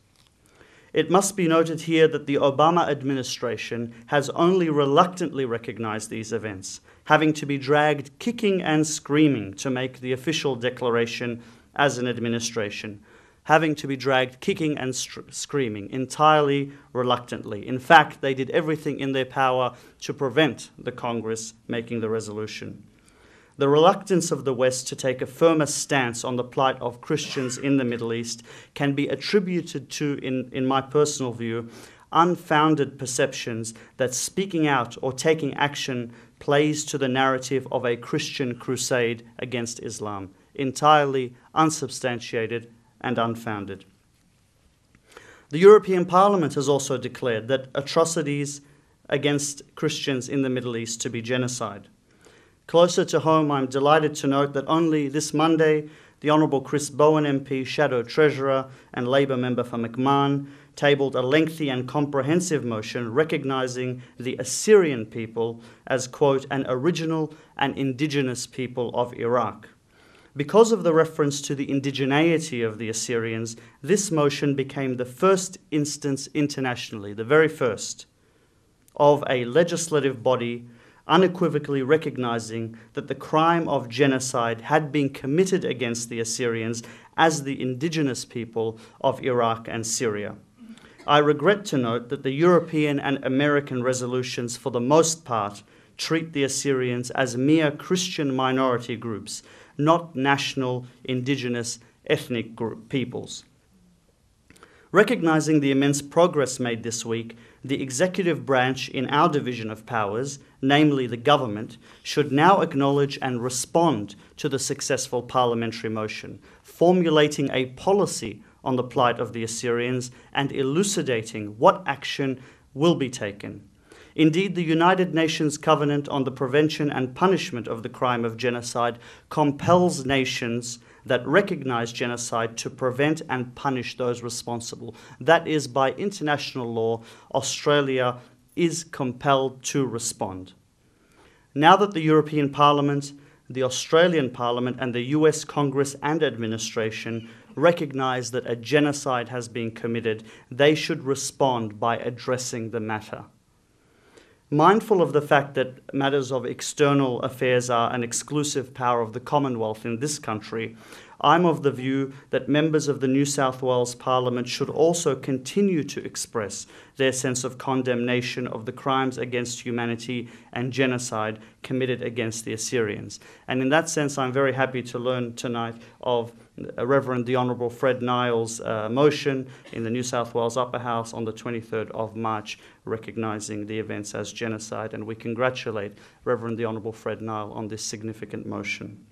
It must be noted here that the Obama administration has only reluctantly recognized these events, having to be dragged kicking and screaming to make the official declaration as an administration, having to be dragged kicking and screaming, entirely reluctantly. In fact, they did everything in their power to prevent the Congress making the resolution. The reluctance of the West to take a firmer stance on the plight of Christians in the Middle East can be attributed to, in my personal view, unfounded perceptions that speaking out or taking action plays to the narrative of a Christian crusade against Islam, entirely unsubstantiated and unfounded. The European Parliament has also declared that atrocities against Christians in the Middle East to be genocide. Closer to home, I'm delighted to note that only this Monday, the Honourable Chris Bowen MP, Shadow Treasurer and Labour member for McMahon, tabled a lengthy and comprehensive motion recognising the Assyrian people as, quote, an original and indigenous people of Iraq. Because of the reference to the indigeneity of the Assyrians, this motion became the first instance internationally, the very first, of a legislative body unequivocally recognizing that the crime of genocide had been committed against the Assyrians as the indigenous people of Iraq and Syria. I regret to note that the European and American resolutions for the most part treat the Assyrians as mere Christian minority groups, not national, indigenous, ethnic peoples. Recognizing the immense progress made this week, the executive branch in our division of powers, namely the government, should now acknowledge and respond to the successful parliamentary motion, formulating a policy on the plight of the Assyrians and elucidating what action will be taken. Indeed, the United Nations Covenant on the Prevention and Punishment of the Crime of Genocide compels nations that recognize genocide to prevent and punish those responsible. That is, by international law, Australia is compelled to respond. Now that the European Parliament, the Australian Parliament, and the US Congress and administration recognize that a genocide has been committed, they should respond by addressing the matter. Mindful of the fact that matters of external affairs are an exclusive power of the Commonwealth in this country, I'm of the view that members of the New South Wales Parliament should also continue to express their sense of condemnation of the crimes against humanity and genocide committed against the Assyrians. And in that sense, I'm very happy to learn tonight of Reverend the Honourable Fred Niles' motion in the New South Wales Upper House on the 23rd of March, recognising the events as genocide, and we congratulate Reverend the Honourable Fred Nile on this significant motion.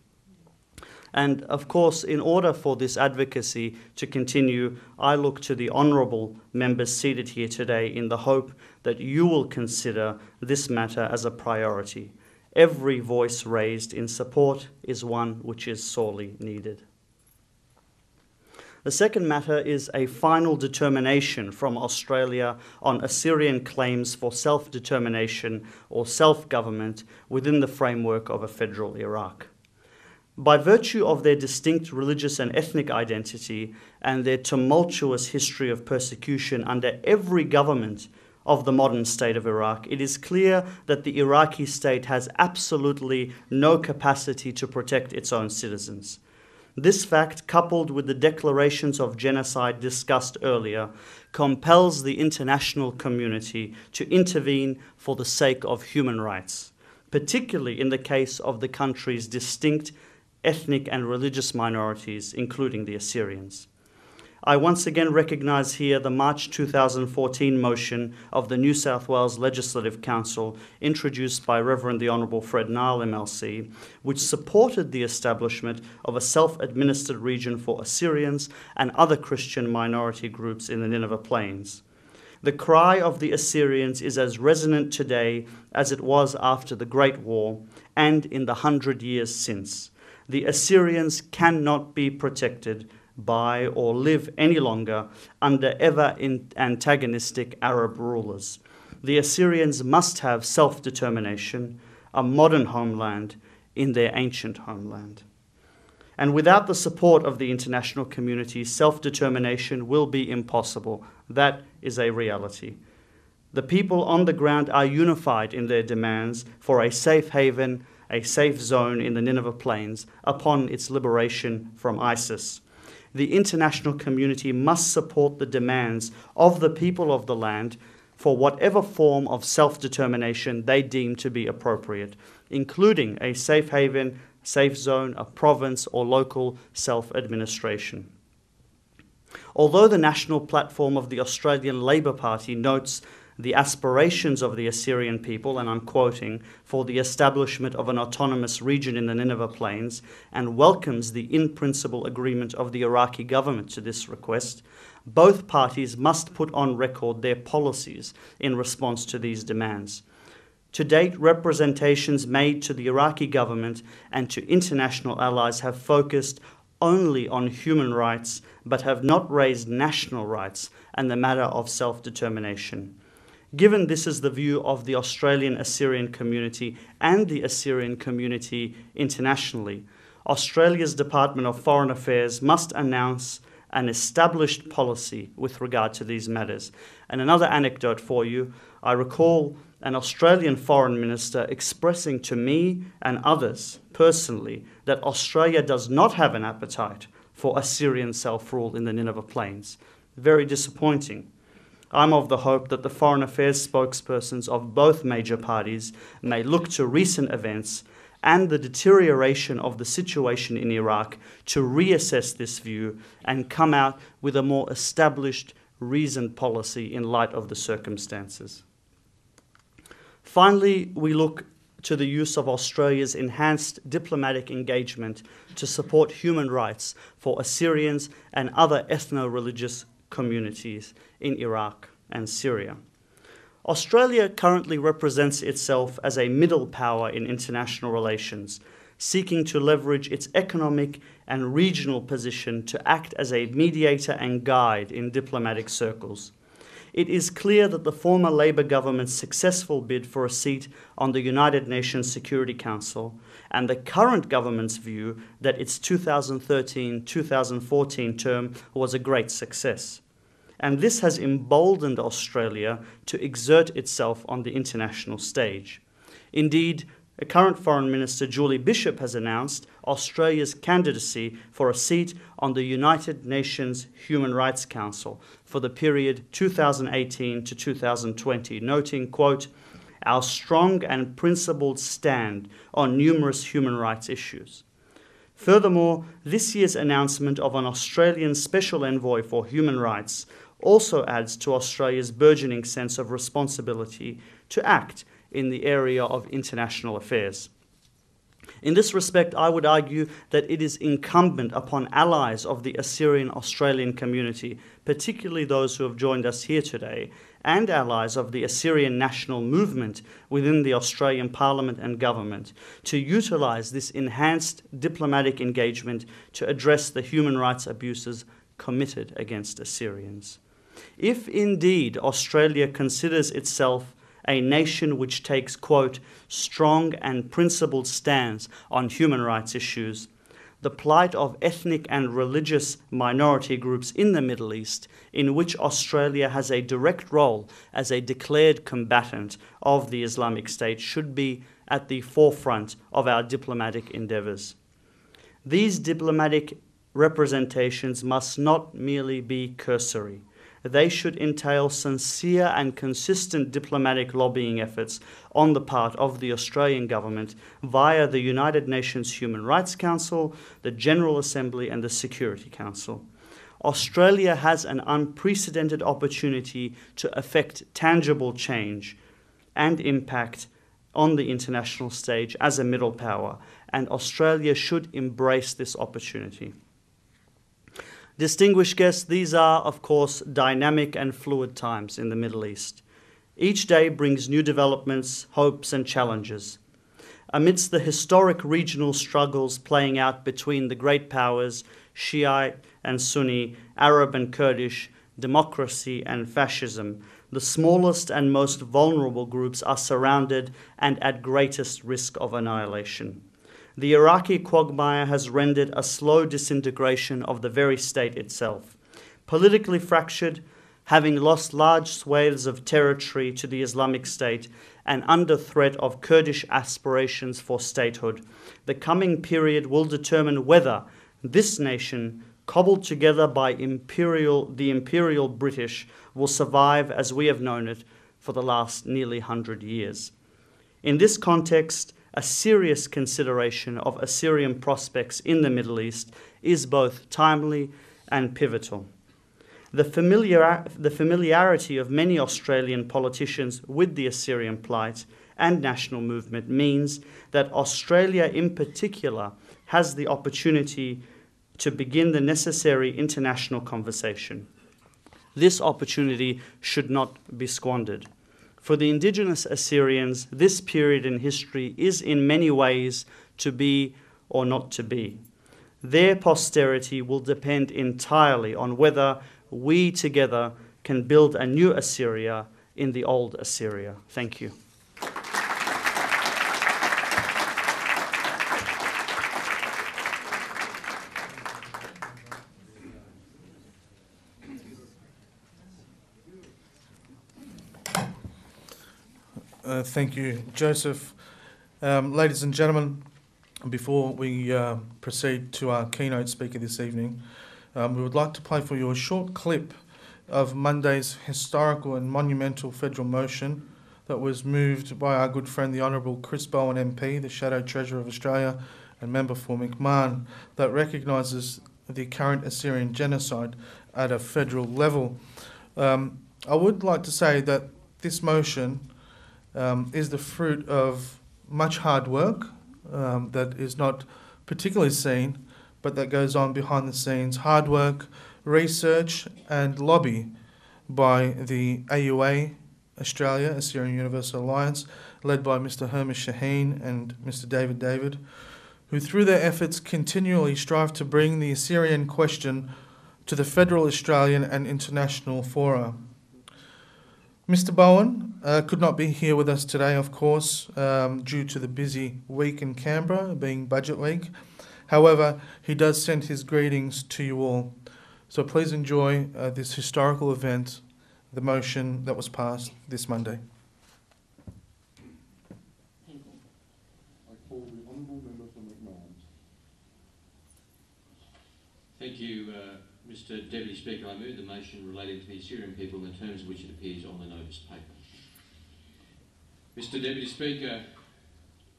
And of course, in order for this advocacy to continue, I look to the honourable members seated here today in the hope that you will consider this matter as a priority. Every voice raised in support is one which is sorely needed. The second matter is a final determination from Australia on Assyrian claims for self-determination or self-government within the framework of a federal Iraq. By virtue of their distinct religious and ethnic identity and their tumultuous history of persecution under every government of the modern state of Iraq, it is clear that the Iraqi state has absolutely no capacity to protect its own citizens. This fact, coupled with the declarations of genocide discussed earlier, compels the international community to intervene for the sake of human rights, particularly in the case of the country's distinct ethnic and religious minorities, including the Assyrians. I once again recognise here the March 2014 motion of the New South Wales Legislative Council introduced by Reverend the Honourable Fred Nile MLC, which supported the establishment of a self-administered region for Assyrians and other Christian minority groups in the Nineveh Plains. The cry of the Assyrians is as resonant today as it was after the Great War and in the 100 years since. The Assyrians cannot be protected by or live any longer under ever antagonistic Arab rulers. The Assyrians must have self-determination, a modern homeland in their ancient homeland. And without the support of the international community, self-determination will be impossible. That is a reality. The people on the ground are unified in their demands for a safe haven, a safe zone in the Nineveh Plains upon its liberation from ISIS. The international community must support the demands of the people of the land for whatever form of self-determination they deem to be appropriate, including a safe haven, safe zone, a province, or local self-administration. Although the national platform of the Australian Labor Party notes the aspirations of the Assyrian people, and I'm quoting, for the establishment of an autonomous region in the Nineveh Plains, and welcomes the in-principle agreement of the Iraqi government to this request, both parties must put on record their policies in response to these demands. To date, representations made to the Iraqi government and to international allies have focused only on human rights, but have not raised national rights and the matter of self-determination. Given this is the view of the Australian Assyrian community and the Assyrian community internationally, Australia's Department of Foreign Affairs must announce an established policy with regard to these matters. And another anecdote for you, I recall an Australian foreign minister expressing to me and others personally that Australia does not have an appetite for Assyrian self-rule in the Nineveh Plains. Very disappointing. I'm of the hope that the foreign affairs spokespersons of both major parties may look to recent events and the deterioration of the situation in Iraq to reassess this view and come out with a more established, reasoned policy in light of the circumstances. Finally, we look to the use of Australia's enhanced diplomatic engagement to support human rights for Assyrians and other ethno-religious communities in Iraq and Syria. Australia currently represents itself as a middle power in international relations, seeking to leverage its economic and regional position to act as a mediator and guide in diplomatic circles. It is clear that the former Labor government's successful bid for a seat on the United Nations Security Council and the current government's view that its 2013-2014 term was a great success. And this has emboldened Australia to exert itself on the international stage. Indeed, current Foreign Minister Julie Bishop has announced Australia's candidacy for a seat on the United Nations Human Rights Council for the period 2018 to 2020, noting, quote, "our strong and principled stand on numerous human rights issues." Furthermore, this year's announcement of an Australian Special Envoy for Human Rights also adds to Australia's burgeoning sense of responsibility to act in the area of international affairs. In this respect, I would argue that it is incumbent upon allies of the Assyrian Australian community, particularly those who have joined us here today, and allies of the Assyrian national movement within the Australian Parliament and Government, to utilise this enhanced diplomatic engagement to address the human rights abuses committed against Assyrians. If indeed Australia considers itself a nation which takes, quote, strong and principled stands on human rights issues, the plight of ethnic and religious minority groups in the Middle East, in which Australia has a direct role as a declared combatant of the Islamic State, should be at the forefront of our diplomatic endeavours. These diplomatic representations must not merely be cursory. They should entail sincere and consistent diplomatic lobbying efforts on the part of the Australian government via the United Nations Human Rights Council, the General Assembly and the Security Council. Australia has an unprecedented opportunity to effect tangible change and impact on the international stage as a middle power, and Australia should embrace this opportunity. Distinguished guests, these are, of course, dynamic and fluid times in the Middle East. Each day brings new developments, hopes, and challenges. Amidst the historic regional struggles playing out between the great powers, Shiite and Sunni, Arab and Kurdish, democracy and fascism, the smallest and most vulnerable groups are surrounded and at greatest risk of annihilation. The Iraqi quagmire has rendered a slow disintegration of the very state itself. Politically fractured, having lost large swathes of territory to the Islamic State and under threat of Kurdish aspirations for statehood, the coming period will determine whether this nation, cobbled together by the imperial British, will survive as we have known it for the last nearly 100 years. In this context, a serious consideration of Assyrian prospects in the Middle East is both timely and pivotal. The familiarity of many Australian politicians with the Assyrian plight and national movement means that Australia in particular has the opportunity to begin the necessary international conversation. This opportunity should not be squandered. For the indigenous Assyrians, this period in history is in many ways to be or not to be. Their posterity will depend entirely on whether we together can build a new Assyria in the old Assyria. Thank you. Thank you, Joseph. Ladies and gentlemen, before we proceed to our keynote speaker this evening, we would like to play for you a short clip of Monday's historical and monumental federal motion that was moved by our good friend, the Honourable Chris Bowen MP, the Shadow Treasurer of Australia and member for McMahon, that recognises the current Assyrian genocide at a federal level. I would like to say that this motion is the fruit of much hard work that is not particularly seen, but that goes on behind the scenes. Hard work, research and lobby by the AUA, Australia, Assyrian Universal Alliance, led by Mr. Hamish Shaheen and Mr. David, who through their efforts continually strive to bring the Assyrian question to the federal, Australian and international fora. Mr. Bowen could not be here with us today, of course, due to the busy week in Canberra, being budget week. However, he does send his greetings to you all. So please enjoy this historical event, the motion that was passed this Monday. I call the Honourable Member for McMahon. Thank you, Mr. Deputy Speaker. I move the motion relating to the Assyrian people in the terms of which it appears on the notice paper. Mr. Deputy Speaker,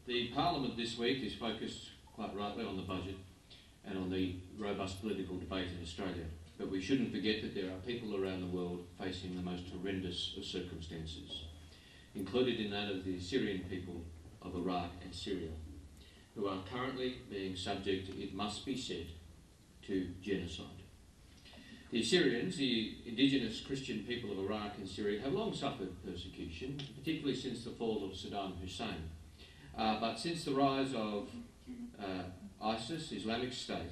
the Parliament this week is focused quite rightly on the budget and on the robust political debate in Australia. But we shouldn't forget that there are people around the world facing the most horrendous of circumstances, included in that of the Assyrian people of Iraq and Syria, who are currently being subject, it must be said, to genocide. The Assyrians, the indigenous Christian people of Iraq and Syria, have long suffered persecution, particularly since the fall of Saddam Hussein. But since the rise of ISIS, Islamic State,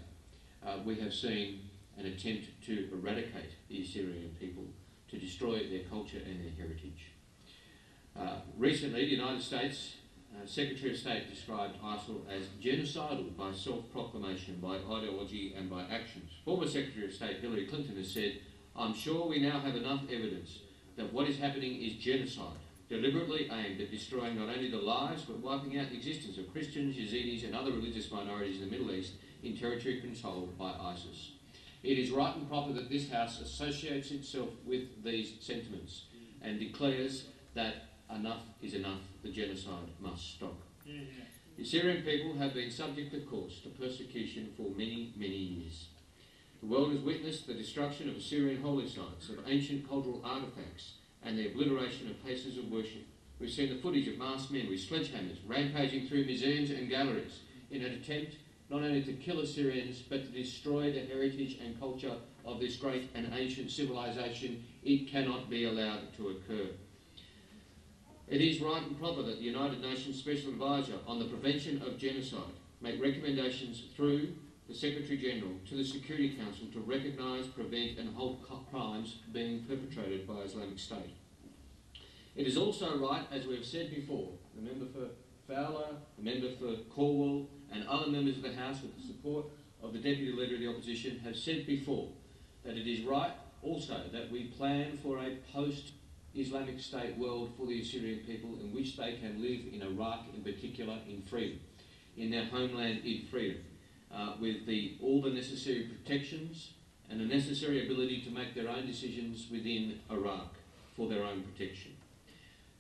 we have seen an attempt to eradicate the Assyrian people, to destroy their culture and their heritage. Recently, the United States Secretary of State described ISIL as genocidal by self-proclamation, by ideology and by actions. Former Secretary of State Hillary Clinton has said, "I'm sure we now have enough evidence that what is happening is genocide, deliberately aimed at destroying not only the lives but wiping out the existence of Christians, Yazidis and other religious minorities in the Middle East in territory controlled by ISIS." It is right and proper that this House associates itself with these sentiments and declares that enough is enough, the genocide must stop. The Assyrian people have been subject, of course, to persecution for many, many years. The world has witnessed the destruction of Assyrian holy sites, of ancient cultural artefacts, and the obliteration of places of worship. We've seen the footage of masked men with sledgehammers rampaging through museums and galleries in an attempt not only to kill Assyrians, but to destroy the heritage and culture of this great and ancient civilization. It cannot be allowed to occur. It is right and proper that the United Nations Special Advisor on the Prevention of Genocide make recommendations through the Secretary-General to the Security Council to recognise, prevent and hold crimes being perpetrated by Islamic State. It is also right, as we have said before, the member for Fowler, the member for Cornwall and other members of the House with the support of the Deputy Leader of the Opposition have said before that it is right also that we plan for a post-Islamic State world for the Assyrian people in which they can live in Iraq in particular in freedom, in their homeland in freedom, with all the necessary protections and the necessary ability to make their own decisions within Iraq for their own protection.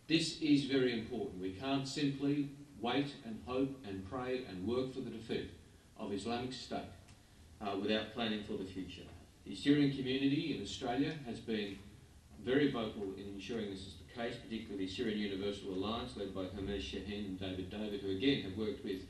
This is very important. We can't simply wait and hope and pray and work for the defeat of Islamic State without planning for the future. The Assyrian community in Australia has been very vocal in ensuring this is the case, particularly the Assyrian Universal Alliance led by Hermes Shaheen and David, who again have worked with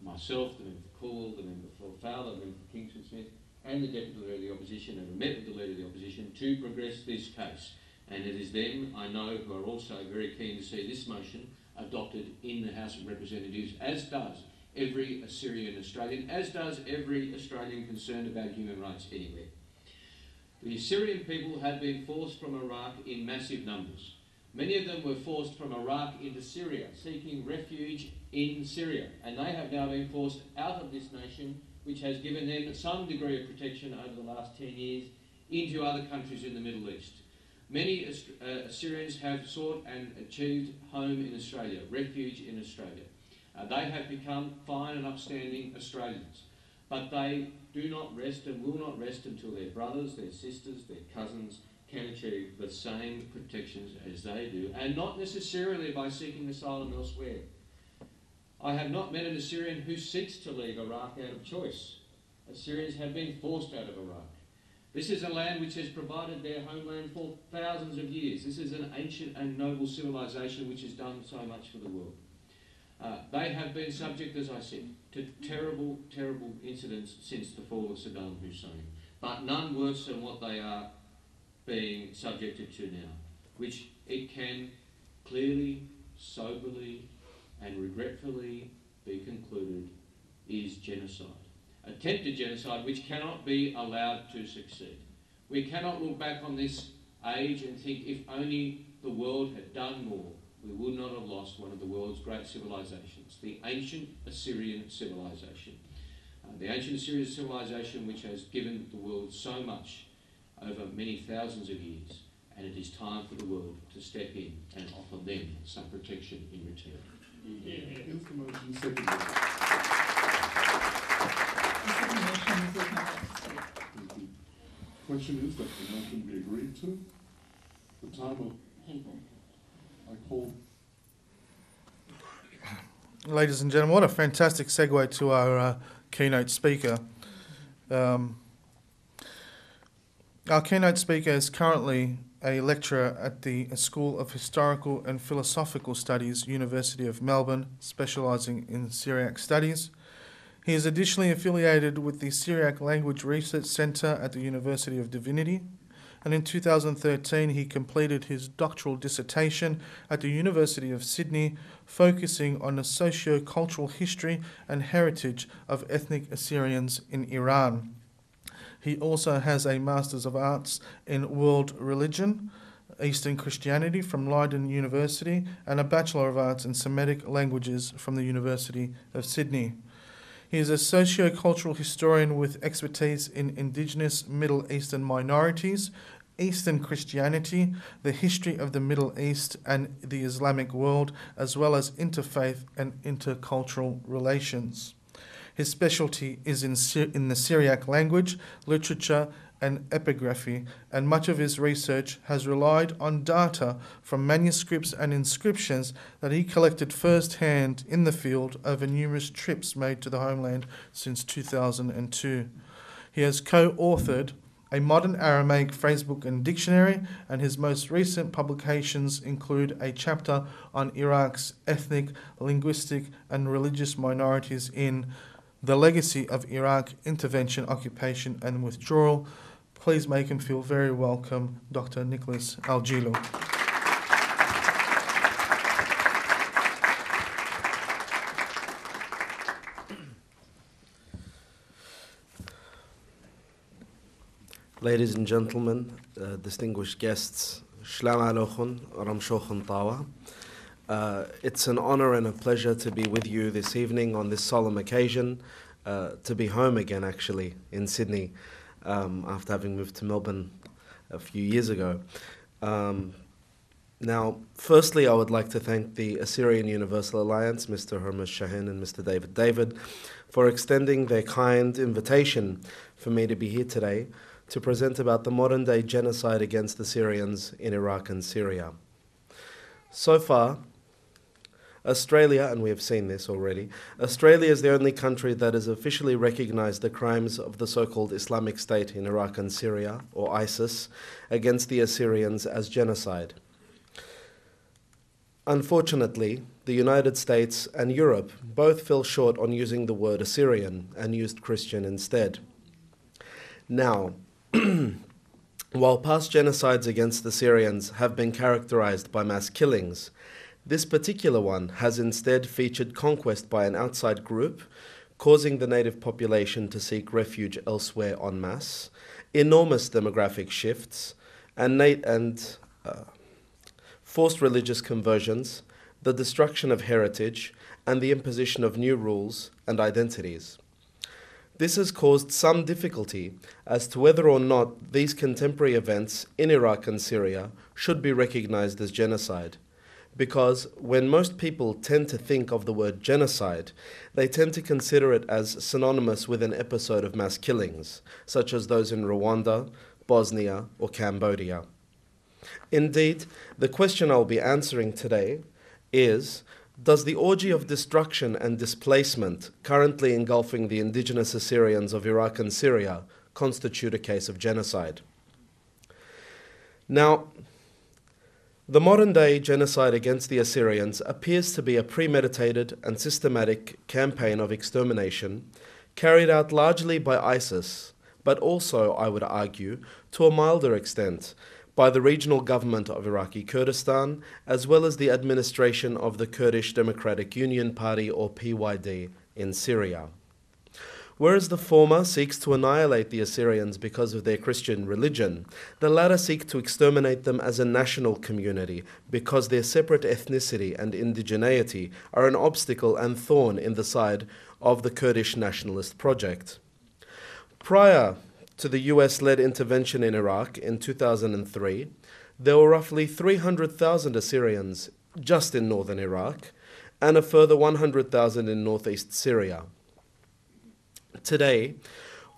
myself, the member for Cornwall, the member for Fowler, the member for Kingston Smith and the Deputy Leader of the Opposition, and have met with the Leader of the Opposition to progress this case. And it is them, I know, who are also very keen to see this motion adopted in the House of Representatives, as does every Assyrian Australian, as does every Australian concerned about human rights anywhere. The Assyrian people have been forced from Iraq in massive numbers. Many of them were forced from Iraq into Syria, seeking refuge in Syria, and they have now been forced out of this nation, which has given them some degree of protection over the last 10 years, into other countries in the Middle East. Many Assyrians have sought and achieved home in Australia, refuge in Australia. They have become fine and upstanding Australians, but they do not rest and will not rest until their brothers, their sisters, their cousins can achieve the same protections as they do, and not necessarily by seeking asylum elsewhere. I have not met an Assyrian who seeks to leave Iraq out of choice. Assyrians have been forced out of Iraq. This is a land which has provided their homeland for thousands of years. This is an ancient and noble civilization which has done so much for the world. They have been subject, as I said, to terrible, terrible incidents since the fall of Saddam Hussein, but none worse than what they are being subjected to now, which it can clearly, soberly and regretfully be concluded is genocide. Attempted genocide which cannot be allowed to succeed. We cannot look back on this age and think if only the world had done more, we would not have lost one of the world's great civilizations, the ancient Assyrian civilization. The ancient Assyrian civilization which has given the world so much over many thousands of years, and it is time for the world to step in and offer them some protection in return. Is the motion seconded? The question is that the motion be agreed to. The time of I call. Ladies and gentlemen, what a fantastic segue to our keynote speaker. Our keynote speaker is currently a lecturer at the School of Historical and Philosophical Studies, University of Melbourne, specialising in Syriac studies. He is additionally affiliated with the Syriac Language Research Centre at the University of Divinity, and in 2013 he completed his doctoral dissertation at the University of Sydney, focusing on the socio-cultural history and heritage of ethnic Assyrians in Iran. He also has a Masters of Arts in World Religion, Eastern Christianity from Leiden University, and a Bachelor of Arts in Semitic Languages from the University of Sydney. He is a socio-cultural historian with expertise in Indigenous Middle Eastern minorities, Eastern Christianity, the history of the Middle East and the Islamic world, as well as interfaith and intercultural relations. His specialty is in the Syriac language, literature, and epigraphy, and much of his research has relied on data from manuscripts and inscriptions that he collected first-hand in the field over numerous trips made to the homeland since 2002. He has co-authored a modern Aramaic phrasebook and dictionary, and his most recent publications include a chapter on Iraq's ethnic, linguistic, and religious minorities in The Legacy of Iraq, Intervention, Occupation, and Withdrawal. Please make him feel very welcome, Dr. Nicholas Algilu. Ladies and gentlemen, distinguished guests, Shlam alochun, Ramshochun Tawa. It's an honor and a pleasure to be with you this evening on this solemn occasion, to be home again actually in Sydney after having moved to Melbourne a few years ago. Now, firstly, I would like to thank the Assyrian Universal Alliance, Mr. Hermes Shahin and Mr. David, for extending their kind invitation for me to be here today to present about the modern-day genocide against the Syrians in Iraq and Syria. So far, Australia, and we have seen this already, Australia is the only country that has officially recognized the crimes of the so-called Islamic State in Iraq and Syria, or ISIS, against the Assyrians as genocide. Unfortunately, the United States and Europe both fell short on using the word Assyrian and used Christian instead. Now, while past genocides against the Syrians have been characterized by mass killings, this particular one has instead featured conquest by an outside group, causing the native population to seek refuge elsewhere en masse, enormous demographic shifts, and forced religious conversions, the destruction of heritage, and the imposition of new rules and identities. This has caused some difficulty as to whether or not these contemporary events in Iraq and Syria should be recognized as genocide, because when most people tend to think of the word genocide, they tend to consider it as synonymous with an episode of mass killings, such as those in Rwanda, Bosnia, or Cambodia. Indeed, the question I'll be answering today is, does the orgy of destruction and displacement currently engulfing the indigenous Assyrians of Iraq and Syria constitute a case of genocide? Now, the modern-day genocide against the Assyrians appears to be a premeditated and systematic campaign of extermination carried out largely by ISIS, but also, I would argue, to a milder extent, by the regional government of Iraqi Kurdistan, as well as the administration of the Kurdish Democratic Union Party, or PYD, in Syria. Whereas the former seeks to annihilate the Assyrians because of their Christian religion, the latter seek to exterminate them as a national community because their separate ethnicity and indigeneity are an obstacle and thorn in the side of the Kurdish nationalist project. Prior to the US-led intervention in Iraq in 2003, there were roughly 300,000 Assyrians just in northern Iraq, and a further 100,000 in northeast Syria. Today,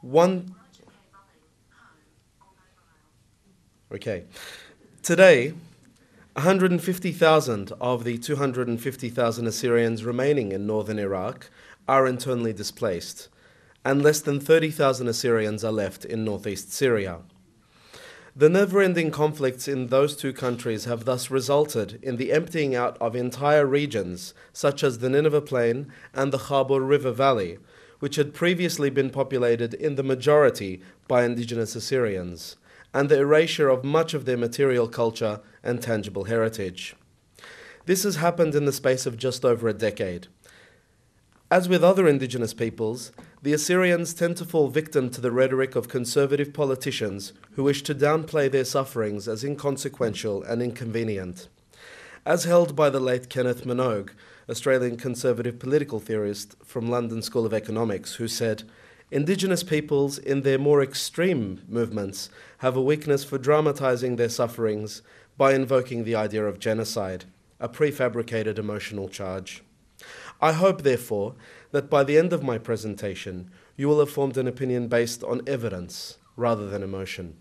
150,000 of the 250,000 Assyrians remaining in northern Iraq are internally displaced, and less than 30,000 Assyrians are left in northeast Syria. The never-ending conflicts in those two countries have thus resulted in the emptying out of entire regions, such as the Nineveh Plain and the Khabur River Valley, which had previously been populated in the majority by indigenous Assyrians, and the erasure of much of their material culture and tangible heritage. This has happened in the space of just over a decade. As with other indigenous peoples, the Assyrians tend to fall victim to the rhetoric of conservative politicians who wish to downplay their sufferings as inconsequential and inconvenient. As held by the late Kenneth Minogue, Australian conservative political theorist from London School of Economics, who said, "Indigenous peoples in their more extreme movements have a weakness for dramatising their sufferings by invoking the idea of genocide, a prefabricated emotional charge." I hope, therefore, that by the end of my presentation, you will have formed an opinion based on evidence rather than emotion.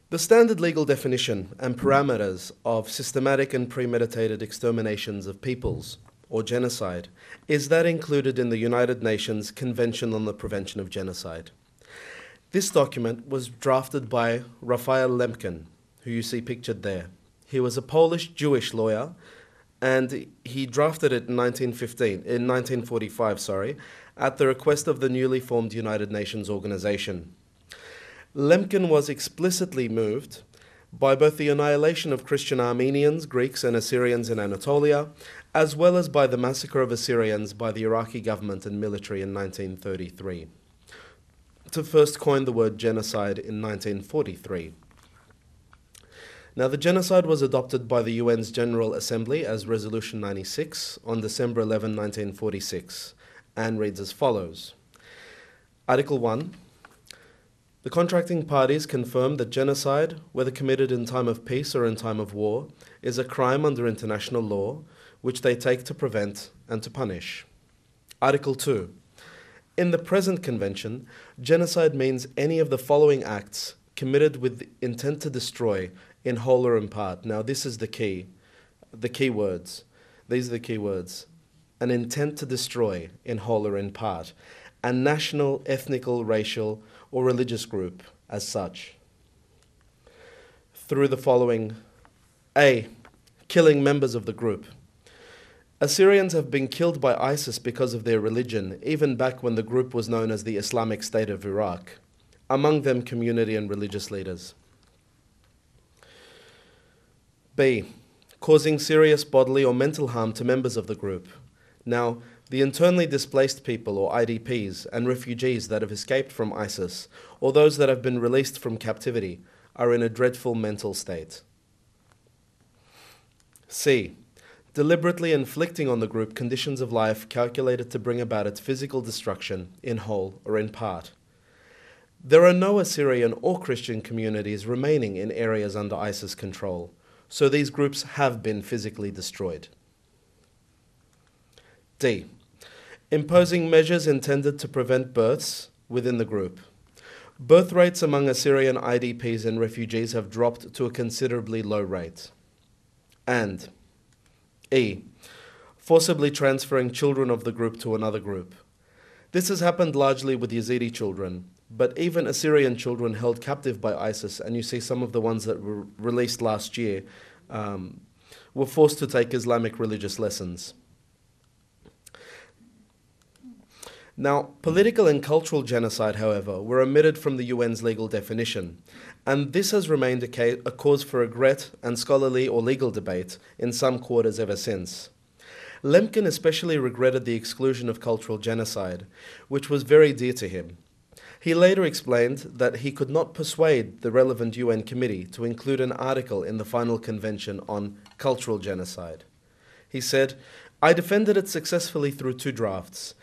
The standard legal definition and parameters of systematic and premeditated exterminations of peoples, or genocide, is that included in the United Nations Convention on the Prevention of Genocide. This document was drafted by Raphael Lemkin, who you see pictured there. He was a Polish Jewish lawyer, and he drafted it in 1945, at the request of the newly formed United Nations organization. Lemkin was explicitly moved by both the annihilation of Christian Armenians, Greeks, and Assyrians in Anatolia, as well as by the massacre of Assyrians by the Iraqi government and military in 1933, to first coin the word genocide in 1943. Now, the genocide was adopted by the UN's General Assembly as Resolution 96 on December 11, 1946, and reads as follows. Article 1. The contracting parties confirm that genocide, whether committed in time of peace or in time of war, is a crime under international law, which they take to prevent and to punish. Article 2. In the present convention, genocide means any of the following acts committed with intent to destroy in whole or in part. Now, this is the key words. These are the key words. An intent to destroy in whole or in part. A national, ethnical, racial, or religious group as such. Through the following. A. Killing members of the group. Assyrians have been killed by ISIS because of their religion, even back when the group was known as the Islamic State of Iraq, among them community and religious leaders. B. Causing serious bodily or mental harm to members of the group. Now, the internally displaced people, or IDPs, and refugees that have escaped from ISIS, or those that have been released from captivity, are in a dreadful mental state. C. Deliberately inflicting on the group conditions of life calculated to bring about its physical destruction, in whole or in part. There are no Assyrian or Christian communities remaining in areas under ISIS control, so these groups have been physically destroyed. D. Imposing measures intended to prevent births within the group. Birth rates among Assyrian IDPs and refugees have dropped to a considerably low rate. And E. Forcibly transferring children of the group to another group. This has happened largely with Yazidi children, but even Assyrian children held captive by ISIS, and you see some of the ones that were released last year, were forced to take Islamic religious lessons. Now, political and cultural genocide, however, were omitted from the UN's legal definition, and this has remained a cause for regret and scholarly or legal debate in some quarters ever since. Lemkin especially regretted the exclusion of cultural genocide, which was very dear to him. He later explained that he could not persuade the relevant UN committee to include an article in the final convention on cultural genocide. He said, "I defended it successfully through 2 drafts.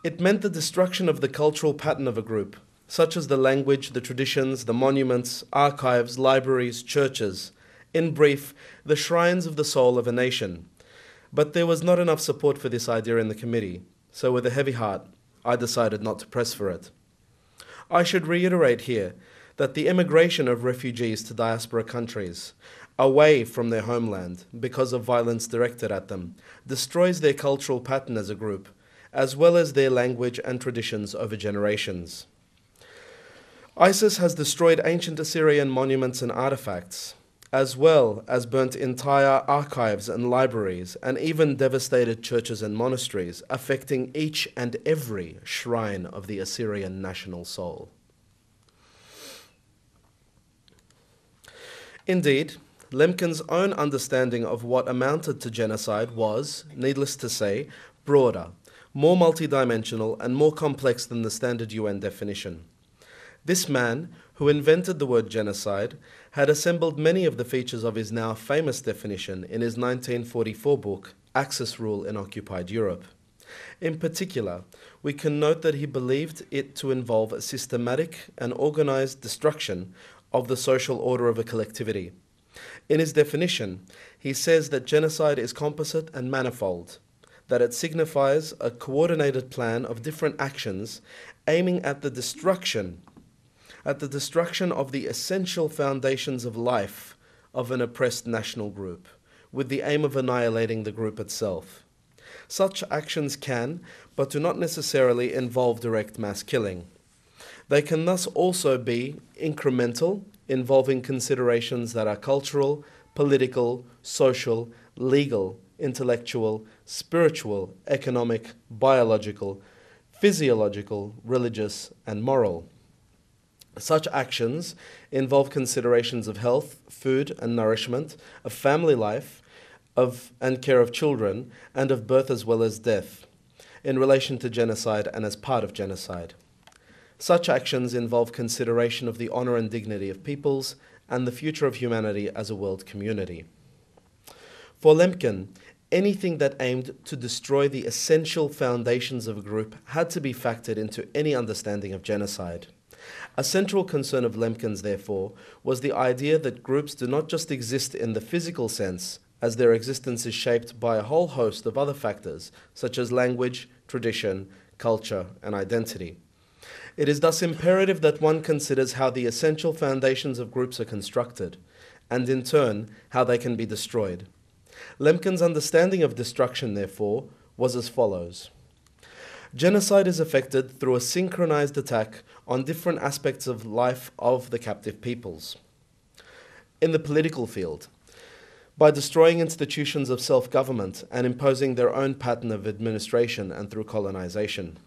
It meant the destruction of the cultural pattern of a group, such as the language, the traditions, the monuments, archives, libraries, churches, in brief, the shrines of the soul of a nation. But there was not enough support for this idea in the committee, so with a heavy heart, I decided not to press for it. I should reiterate here that the emigration of refugees to diaspora countries, away from their homeland because of violence directed at them, destroys their cultural pattern as a group, as well as their language and traditions over generations. ISIS has destroyed ancient Assyrian monuments and artifacts, as well as burnt entire archives and libraries, and even devastated churches and monasteries, affecting each and every shrine of the Assyrian national soul." Indeed, Lemkin's own understanding of what amounted to genocide was, needless to say, broader, more multidimensional, and more complex than the standard UN definition. This man, who invented the word genocide, had assembled many of the features of his now famous definition in his 1944 book, Axis Rule in Occupied Europe. In particular, we can note that he believed it to involve a systematic and organized destruction of the social order of a collectivity. In his definition, he says that genocide is composite and manifold, that it signifies a coordinated plan of different actions aiming at the destruction of the essential foundations of life of an oppressed national group, with the aim of annihilating the group itself. Such actions can, but do not necessarily involve direct mass killing. They can thus also be incremental, involving considerations that are cultural, political, social, legal, intellectual, spiritual, economic, biological, physiological, religious, and moral. Such actions involve considerations of health, food and nourishment, of family life, and care of children, and of birth as well as death, in relation to genocide and as part of genocide. Such actions involve consideration of the honor and dignity of peoples and the future of humanity as a world community. For Lemkin, anything that aimed to destroy the essential foundations of a group had to be factored into any understanding of genocide. A central concern of Lemkin's, therefore, was the idea that groups do not just exist in the physical sense, as their existence is shaped by a whole host of other factors, such as language, tradition, culture, and identity. It is thus imperative that one considers how the essential foundations of groups are constructed, and in turn, how they can be destroyed. Lemkin's understanding of destruction, therefore, was as follows. Genocide is effected through a synchronized attack on different aspects of life of the captive peoples. In the political field, by destroying institutions of self-government and imposing their own pattern of administration and through colonization.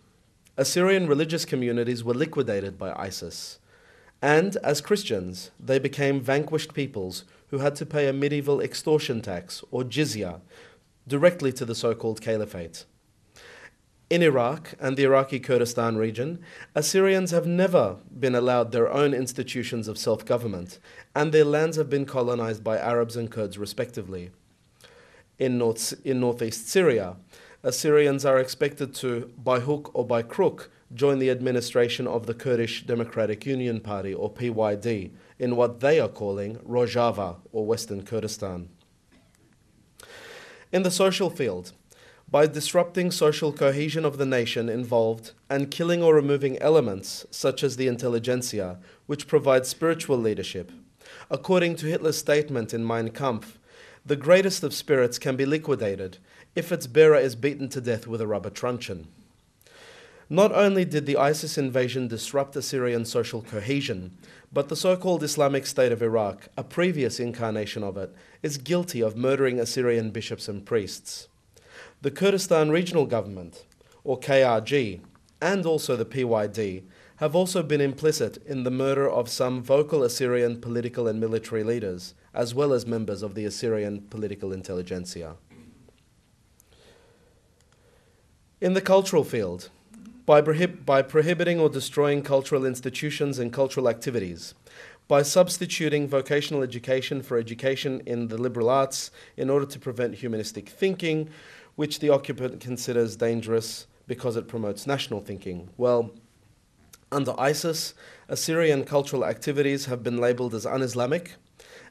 Assyrian religious communities were liquidated by ISIS, and as Christians, they became vanquished peoples who had to pay a medieval extortion tax, or jizya, directly to the so-called caliphate. In Iraq and the Iraqi Kurdistan region, Assyrians have never been allowed their own institutions of self-government, and their lands have been colonized by Arabs and Kurds respectively. In northeast Syria, Assyrians are expected to, by hook or by crook, join the administration of the Kurdish Democratic Union Party, or PYD, in what they are calling Rojava, or Western Kurdistan. In the social field, by disrupting social cohesion of the nation involved and killing or removing elements such as the intelligentsia, which provide spiritual leadership. According to Hitler's statement in Mein Kampf, the greatest of spirits can be liquidated if its bearer is beaten to death with a rubber truncheon. Not only did the ISIS invasion disrupt Assyrian social cohesion, but the so-called Islamic State of Iraq, a previous incarnation of it, is guilty of murdering Assyrian bishops and priests. The Kurdistan Regional Government, or KRG, and also the PYD, have also been implicit in the murder of some vocal Assyrian political and military leaders, as well as members of the Assyrian political intelligentsia. In the cultural field, by prohibiting or destroying cultural institutions and cultural activities, by substituting vocational education for education in the liberal arts in order to prevent humanistic thinking, which the occupant considers dangerous because it promotes national thinking. Well, under ISIS, Assyrian cultural activities have been labelled as un-Islamic,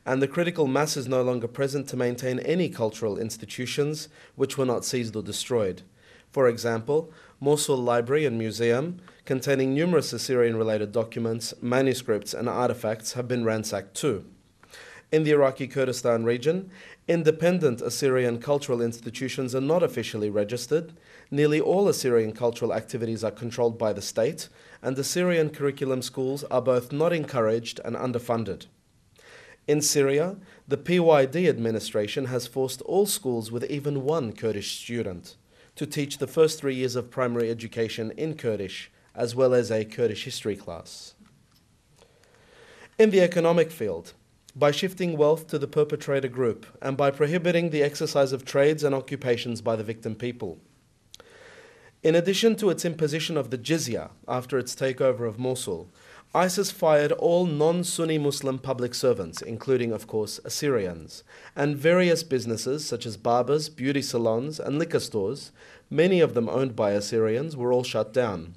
and the critical mass is no longer present to maintain any cultural institutions which were not seized or destroyed. For example, Mosul Library and Museum, containing numerous Assyrian-related documents, manuscripts and artifacts, have been ransacked too. In the Iraqi Kurdistan region, independent Assyrian cultural institutions are not officially registered. Nearly all Assyrian cultural activities are controlled by the state, and Assyrian curriculum schools are both not encouraged and underfunded. In Syria, the PYD administration has forced all schools with even one Kurdish student to teach the first 3 years of primary education in Kurdish, as well as a Kurdish history class. In the economic field, by shifting wealth to the perpetrator group and by prohibiting the exercise of trades and occupations by the victim people. In addition to its imposition of the jizya after its takeover of Mosul, ISIS fired all non-Sunni Muslim public servants, including, of course, Assyrians, and various businesses such as barbers, beauty salons, and liquor stores, many of them owned by Assyrians, were all shut down.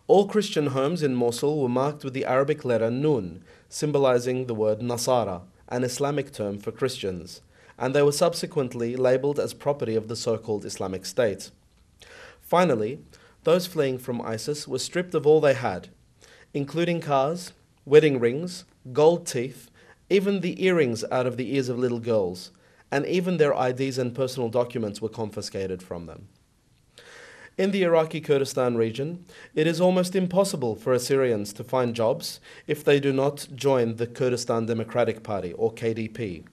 All Christian homes in Mosul were marked with the Arabic letter Nun, symbolizing the word Nasara, an Islamic term for Christians, and they were subsequently labeled as property of the so-called Islamic State. Finally, those fleeing from ISIS were stripped of all they had, including cars, wedding rings, gold teeth, even the earrings out of the ears of little girls, and even their IDs and personal documents were confiscated from them. In the Iraqi Kurdistan region, it is almost impossible for Assyrians to find jobs if they do not join the Kurdistan Democratic Party, or KDP.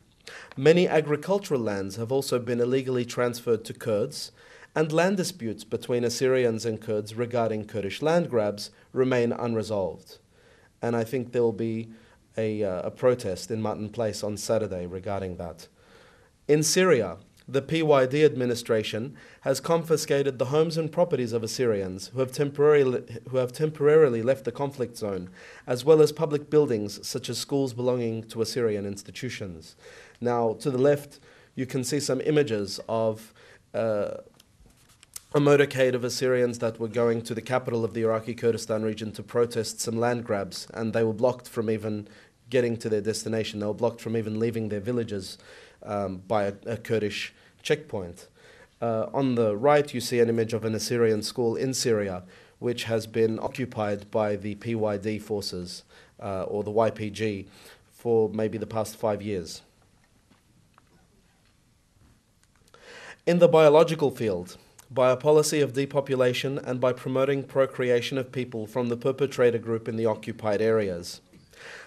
Many agricultural lands have also been illegally transferred to Kurds, and land disputes between Assyrians and Kurds regarding Kurdish land grabs remain unresolved. And I think there will be a protest in Martin Place on Saturday regarding that. In Syria, the PYD administration has confiscated the homes and properties of Assyrians who have temporarily left the conflict zone, as well as public buildings such as schools belonging to Assyrian institutions. Now, to the left, you can see some images of a motorcade of Assyrians that were going to the capital of the Iraqi Kurdistan region to protest some land grabs, and they were blocked from even getting to their destination. They were blocked from even leaving their villages by a Kurdish checkpoint. On the right, you see an image of an Assyrian school in Syria, which has been occupied by the PYD forces, or the YPG, for maybe the past 5 years. In the biological field, by a policy of depopulation and by promoting procreation of people from the perpetrator group in the occupied areas,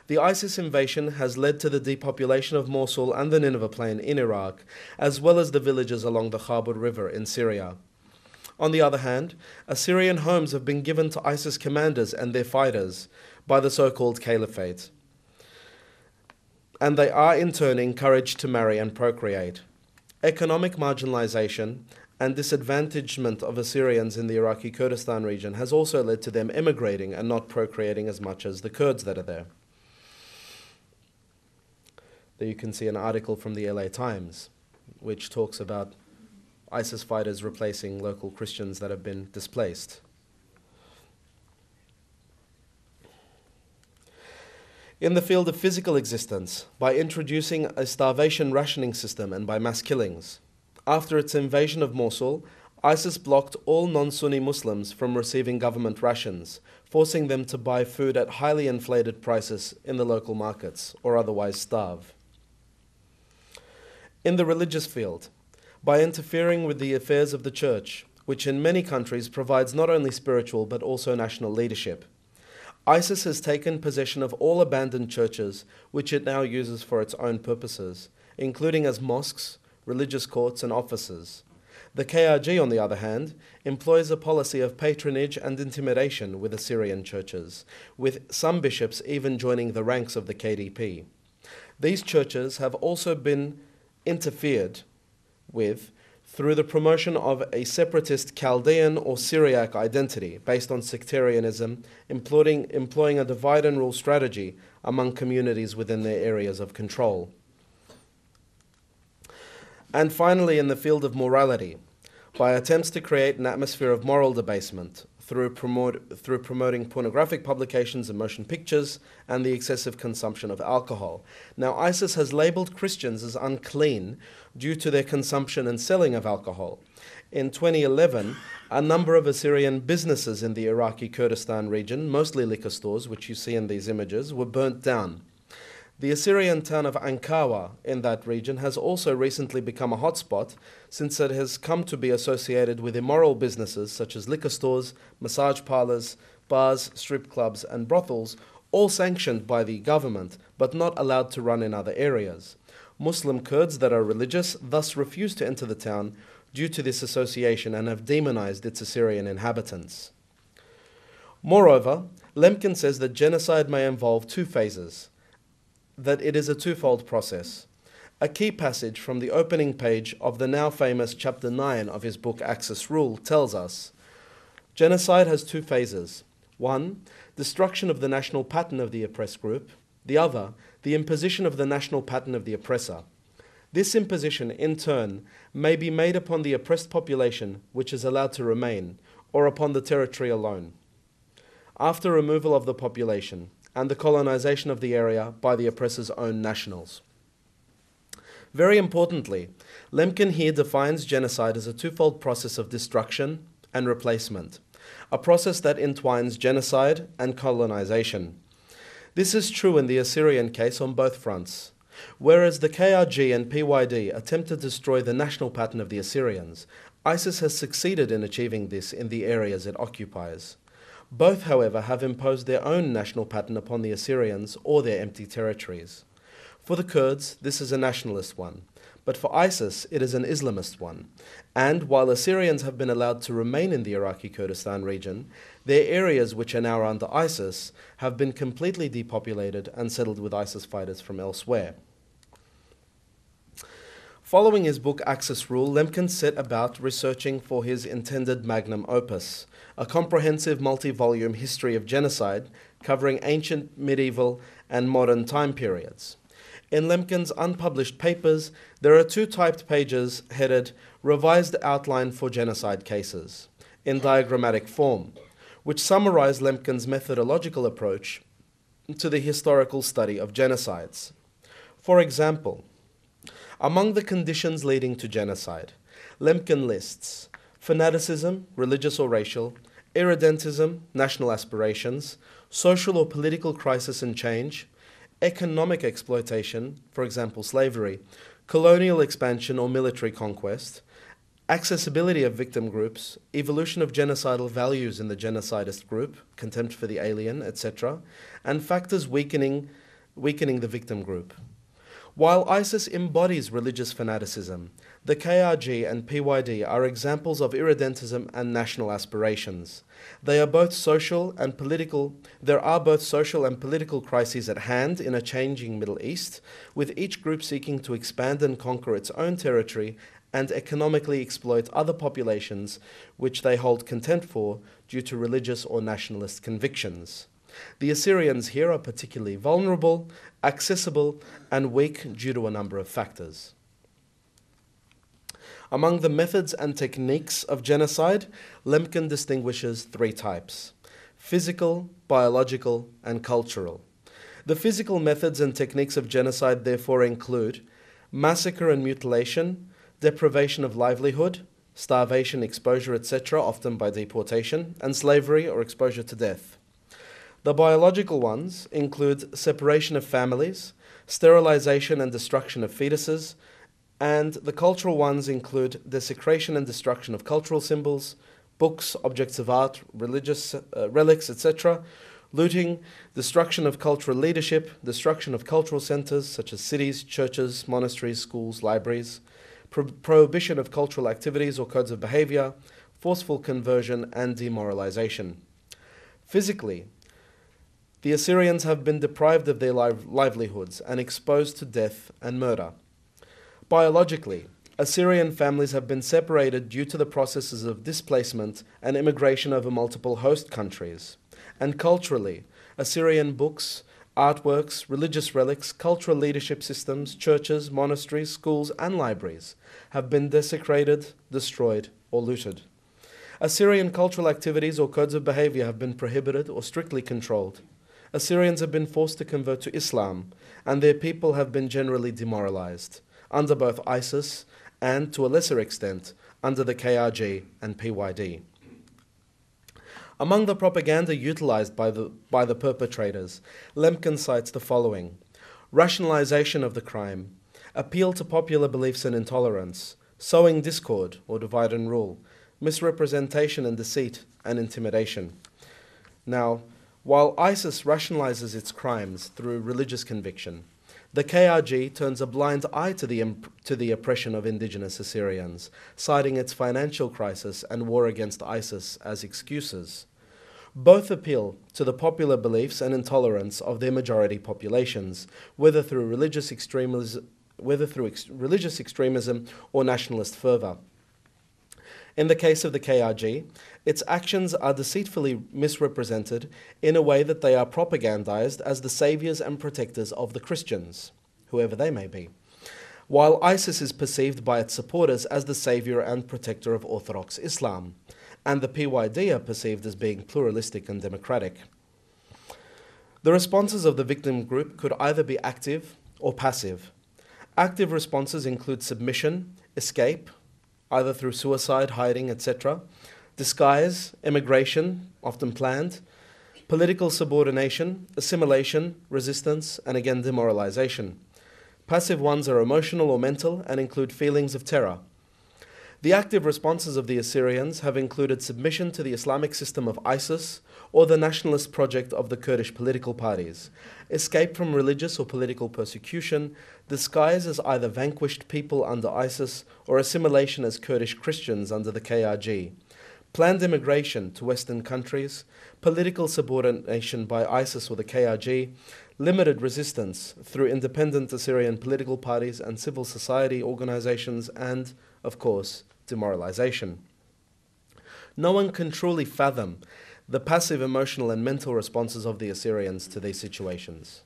the ISIS invasion has led to the depopulation of Mosul and the Nineveh Plain in Iraq, as well as the villages along the Khabur River in Syria. On the other hand, Assyrian homes have been given to ISIS commanders and their fighters by the so-called caliphate, and they are in turn encouraged to marry and procreate. Economic marginalization and disadvantagement of Assyrians in the Iraqi Kurdistan region has also led to them emigrating and not procreating as much as the Kurds that are there. There you can see an article from the LA Times, which talks about ISIS fighters replacing local Christians that have been displaced. In the field of physical existence, by introducing a starvation rationing system and by mass killings. After its invasion of Mosul, ISIS blocked all non-Sunni Muslims from receiving government rations, forcing them to buy food at highly inflated prices in the local markets, or otherwise starve. In the religious field, by interfering with the affairs of the church, which in many countries provides not only spiritual but also national leadership, ISIS has taken possession of all abandoned churches, which it now uses for its own purposes, including as mosques, religious courts and offices. The KRG, on the other hand, employs a policy of patronage and intimidation with Assyrian churches, with some bishops even joining the ranks of the KDP. These churches have also been interfered with through the promotion of a separatist Chaldean or Syriac identity based on sectarianism, employing a divide and rule strategy among communities within their areas of control. And finally, in the field of morality, by attempts to create an atmosphere of moral debasement through promoting pornographic publications and motion pictures and the excessive consumption of alcohol. Now, ISIS has labeled Christians as unclean due to their consumption and selling of alcohol. In 2011, a number of Assyrian businesses in the Iraqi Kurdistan region, mostly liquor stores, which you see in these images, were burnt down. The Assyrian town of Ankawa in that region has also recently become a hotspot since it has come to be associated with immoral businesses such as liquor stores, massage parlors, bars, strip clubs and brothels, all sanctioned by the government but not allowed to run in other areas. Muslim Kurds that are religious thus refuse to enter the town due to this association and have demonized its Assyrian inhabitants. Moreover, Lemkin says that genocide may involve two phases, that it is a twofold process. A key passage from the opening page of the now famous chapter 9 of his book Axis Rule tells us, genocide has two phases. One, destruction of the national pattern of the oppressed group. The other, the imposition of the national pattern of the oppressor. This imposition, in turn, may be made upon the oppressed population which is allowed to remain, or upon the territory alone. After removal of the population, and the colonization of the area by the oppressor's own nationals. Very importantly, Lemkin here defines genocide as a twofold process of destruction and replacement, a process that entwines genocide and colonization. This is true in the Assyrian case on both fronts. Whereas the KRG and PYD attempted to destroy the national pattern of the Assyrians, ISIS has succeeded in achieving this in the areas it occupies. Both, however, have imposed their own national pattern upon the Assyrians or their empty territories. For the Kurds, this is a nationalist one, but for ISIS, it is an Islamist one. And while Assyrians have been allowed to remain in the Iraqi Kurdistan region, their areas which are now under ISIS have been completely depopulated and settled with ISIS fighters from elsewhere. Following his book Axis Rule, Lemkin set about researching for his intended magnum opus, a comprehensive multi-volume history of genocide covering ancient, medieval, and modern time periods. In Lemkin's unpublished papers, there are 2 typed pages headed Revised Outline for Genocide Cases, in diagrammatic form, which summarize Lemkin's methodological approach to the historical study of genocides. For example, among the conditions leading to genocide, Lemkin lists fanaticism, religious or racial, irredentism, national aspirations, social or political crisis and change, economic exploitation, for example slavery, colonial expansion or military conquest, accessibility of victim groups, evolution of genocidal values in the genocidist group, contempt for the alien, etc., and factors weakening the victim group. While ISIS embodies religious fanaticism, the KRG and PYD are examples of irredentism and national aspirations. There are both social and political crises at hand in a changing Middle East, with each group seeking to expand and conquer its own territory and economically exploit other populations which they hold contempt for due to religious or nationalist convictions. The Assyrians here are particularly vulnerable, accessible, and weak due to a number of factors. Among the methods and techniques of genocide, Lemkin distinguishes 3 types: physical, biological, and cultural. The physical methods and techniques of genocide therefore include massacre and mutilation, deprivation of livelihood, starvation, exposure, etc., often by deportation, and slavery or exposure to death. The biological ones include separation of families, sterilization and destruction of fetuses, and the cultural ones include desecration and destruction of cultural symbols, books, objects of art, religious relics, etc., looting, destruction of cultural leadership, destruction of cultural centers such as cities, churches, monasteries, schools, libraries, prohibition of cultural activities or codes of behavior, forceful conversion, and demoralization. Physically, the Assyrians have been deprived of their livelihoods and exposed to death and murder. Biologically, Assyrian families have been separated due to the processes of displacement and immigration over multiple host countries. And culturally, Assyrian books, artworks, religious relics, cultural leadership systems, churches, monasteries, schools, and libraries have been desecrated, destroyed, or looted. Assyrian cultural activities or codes of behavior have been prohibited or strictly controlled. Assyrians have been forced to convert to Islam, and their people have been generally demoralized, under both ISIS and, to a lesser extent, under the KRG and PYD. Among the propaganda utilized by the perpetrators, Lemkin cites the following: rationalization of the crime, appeal to popular beliefs and intolerance, sowing discord or divide and rule, misrepresentation and deceit, and intimidation. Now, while ISIS rationalizes its crimes through religious conviction, the KRG turns a blind eye to the oppression of indigenous Assyrians, citing its financial crisis and war against ISIS as excuses. Both appeal to the popular beliefs and intolerance of their majority populations, whether through religious extremism or nationalist fervor. In the case of the KRG, its actions are deceitfully misrepresented in a way that they are propagandized as the saviors and protectors of the Christians, whoever they may be, while ISIS is perceived by its supporters as the savior and protector of Orthodox Islam, and the PYD are perceived as being pluralistic and democratic. The responses of the victim group could either be active or passive. Active responses include submission, escape, either through suicide, hiding, etc., disguise, immigration, often planned, political subordination, assimilation, resistance, and again demoralization. Passive ones are emotional or mental and include feelings of terror. The active responses of the Assyrians have included submission to the Islamic system of ISIS or the nationalist project of the Kurdish political parties, escape from religious or political persecution, disguise as either vanquished people under ISIS or assimilation as Kurdish Christians under the KRG, planned immigration to Western countries, political subordination by ISIS or the KRG, limited resistance through independent Assyrian political parties and civil society organizations, and, of course, demoralization. No one can truly fathom the passive emotional and mental responses of the Assyrians to these situations.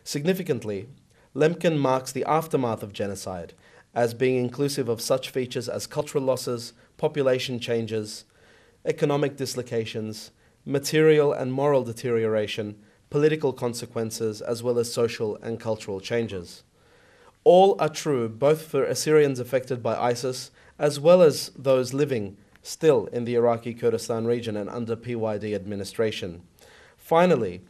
Significantly, Lemkin marks the aftermath of genocide as being inclusive of such features as cultural losses, population changes, economic dislocations, material and moral deterioration, political consequences, as well as social and cultural changes. All are true both for Assyrians affected by ISIS as well as those living still in the Iraqi Kurdistan region and under PYD administration. Finally,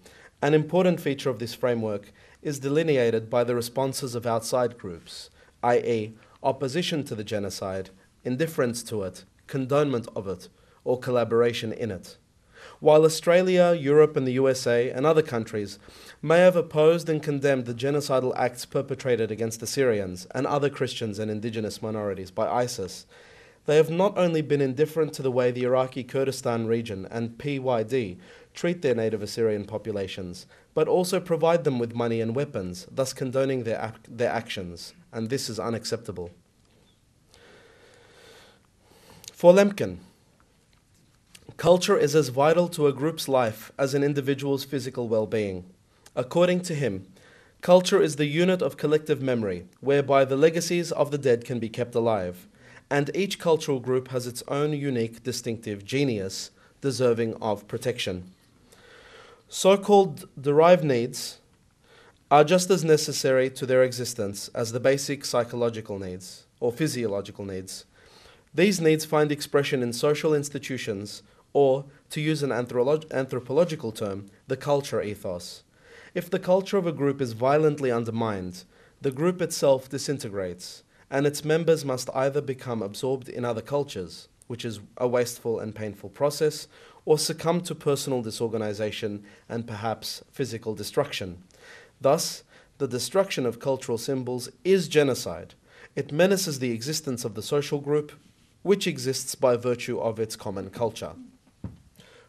an important feature of this framework is delineated by the responses of outside groups, i.e., opposition to the genocide, indifference to it, condonement of it, or collaboration in it. While Australia, Europe, and the USA and other countries may have opposed and condemned the genocidal acts perpetrated against Assyrians and other Christians and indigenous minorities by ISIS, they have not only been indifferent to the way the Iraqi Kurdistan region and PYD treat their native Assyrian populations, but also provide them with money and weapons, thus condoning their actions, and this is unacceptable. For Lemkin, culture is as vital to a group's life as an individual's physical well-being. According to him, culture is the unit of collective memory, whereby the legacies of the dead can be kept alive, and each cultural group has its own unique, distinctive genius, deserving of protection. So-called derived needs are just as necessary to their existence as the basic psychological needs or physiological needs. These needs find expression in social institutions, or, to use an anthropological term, the culture ethos. If the culture of a group is violently undermined, the group itself disintegrates, and its members must either become absorbed in other cultures, which is a wasteful and painful process, or succumb to personal disorganization and perhaps physical destruction. Thus, the destruction of cultural symbols is genocide. It menaces the existence of the social group, which exists by virtue of its common culture.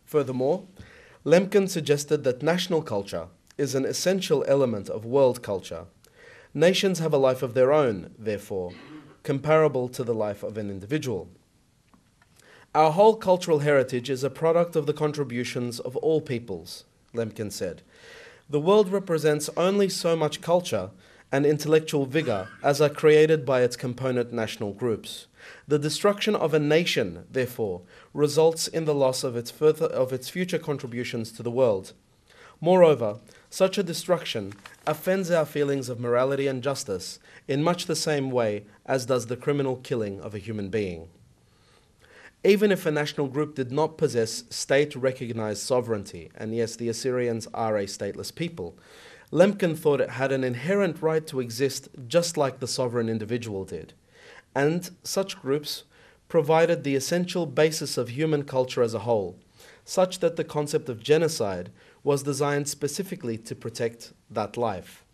Furthermore, Lemkin suggested that national culture is an essential element of world culture. Nations have a life of their own, therefore, comparable to the life of an individual. Our whole cultural heritage is a product of the contributions of all peoples, Lemkin said. The world represents only so much culture and intellectual vigor as are created by its component national groups. The destruction of a nation, therefore, results in the loss of its future contributions to the world. Moreover, such a destruction offends our feelings of morality and justice in much the same way as does the criminal killing of a human being. Even if a national group did not possess state-recognized sovereignty, and yes, the Assyrians are a stateless people, Lemkin thought it had an inherent right to exist just like the sovereign individual did. And such groups provided the essential basis of human culture as a whole, such that the concept of genocide was designed specifically to protect that life.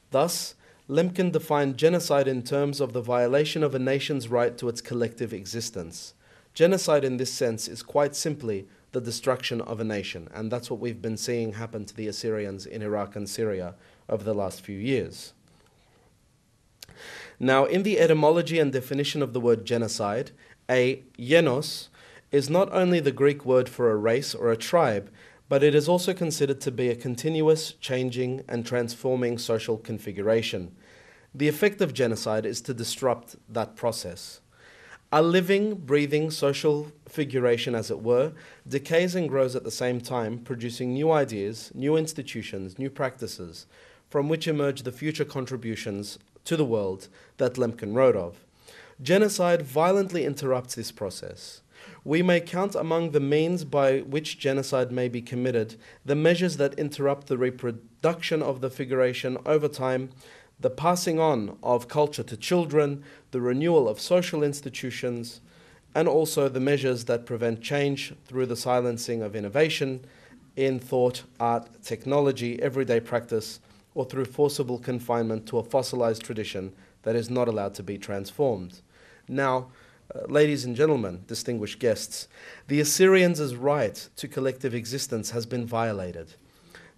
Thus, Lemkin defined genocide in terms of the violation of a nation's right to its collective existence. Genocide in this sense is quite simply the destruction of a nation, and that's what we've been seeing happen to the Assyrians in Iraq and Syria over the last few years. Now, in the etymology and definition of the word genocide, a genos is not only the Greek word for a race or a tribe, but it is also considered to be a continuous, changing, and transforming social configuration. The effect of genocide is to disrupt that process. A living, breathing social figuration, as it were, decays and grows at the same time, producing new ideas, new institutions, new practices, from which emerge the future contributions to the world that Lemkin wrote of. Genocide violently interrupts this process. we may count among the means by which genocide may be committed the measures that interrupt the reproduction of the figuration over time, the passing on of culture to children, the renewal of social institutions, and also the measures that prevent change through the silencing of innovation in thought, art, technology, everyday practice, or through forcible confinement to a fossilized tradition that is not allowed to be transformed. Now, ladies and gentlemen, distinguished guests, the Assyrians' right to collective existence has been violated.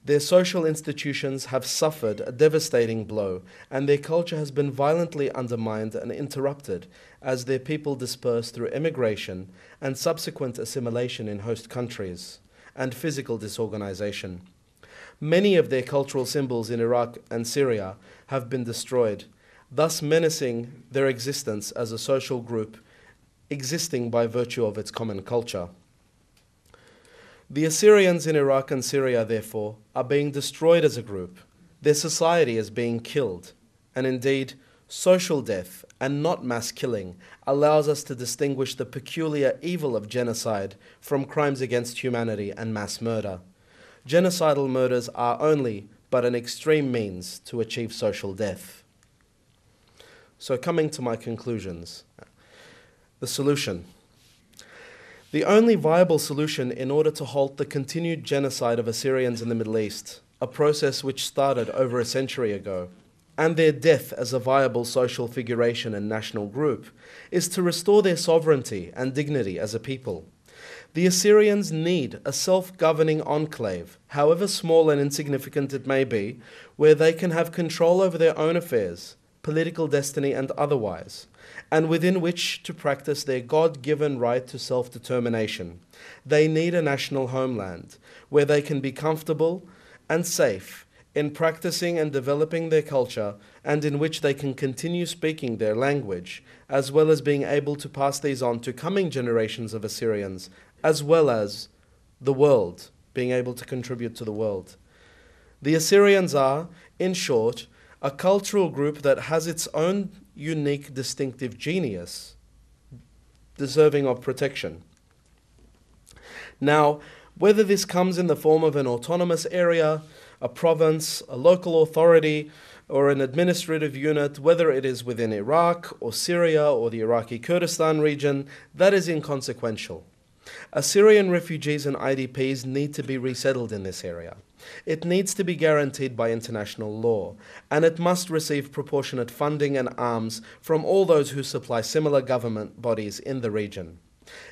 Their social institutions have suffered a devastating blow, and their culture has been violently undermined and interrupted as their people disperse through emigration and subsequent assimilation in host countries and physical disorganization. Many of their cultural symbols in Iraq and Syria have been destroyed, thus menacing their existence as a social group existing by virtue of its common culture. The Assyrians in Iraq and Syria, therefore, are being destroyed as a group. Their society is being killed, and indeed, social death and not mass killing allows us to distinguish the peculiar evil of genocide from crimes against humanity and mass murder. Genocidal murders are only but an extreme means to achieve social death. So coming to my conclusions, the solution. The only viable solution in order to halt the continued genocide of Assyrians in the Middle East, a process which started over a century ago, and their death as a viable social figuration and national group, is to restore their sovereignty and dignity as a people. The Assyrians need a self-governing enclave, however small and insignificant it may be, where they can have control over their own affairs, political destiny and otherwise, and within which to practice their God-given right to self-determination. They need a national homeland, where they can be comfortable and safe in practicing and developing their culture, and in which they can continue speaking their language, as well as being able to pass these on to coming generations of Assyrians, as well as the world, being able to contribute to the world. The Assyrians are, in short, a cultural group that has its own unique, distinctive genius, deserving of protection. Now, whether this comes in the form of an autonomous area, a province, a local authority, or an administrative unit, whether it is within Iraq or Syria or the Iraqi Kurdistan region, that is inconsequential. Assyrian refugees and IDPs need to be resettled in this area. It needs to be guaranteed by international law, and it must receive proportionate funding and arms from all those who supply similar government bodies in the region.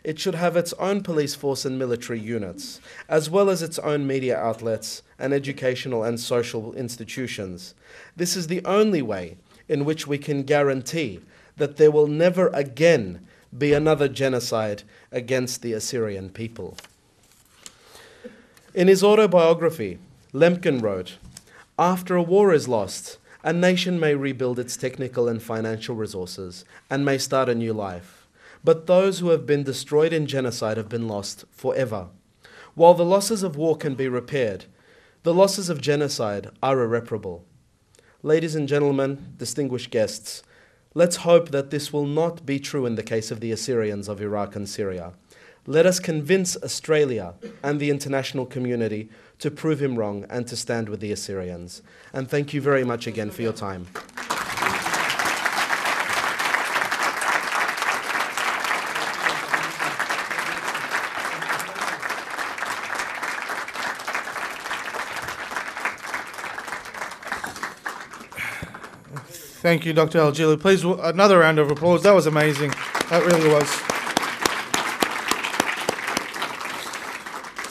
It should have its own police force and military units, as well as its own media outlets and educational and social institutions. This is the only way in which we can guarantee that there will never again be another genocide against the Assyrian people. In his autobiography, Lemkin wrote, "After a war is lost, a nation may rebuild its technical and financial resources and may start a new life. But those who have been destroyed in genocide have been lost forever. While the losses of war can be repaired, the losses of genocide are irreparable." Ladies and gentlemen, distinguished guests, let's hope that this will not be true in the case of the Assyrians of Iraq and Syria. Let us convince Australia and the international community to prove him wrong and to stand with the Assyrians. And thank you very much again for your time. Thank you, Dr. Al-Jili. Please, another round of applause. That was amazing. That really was.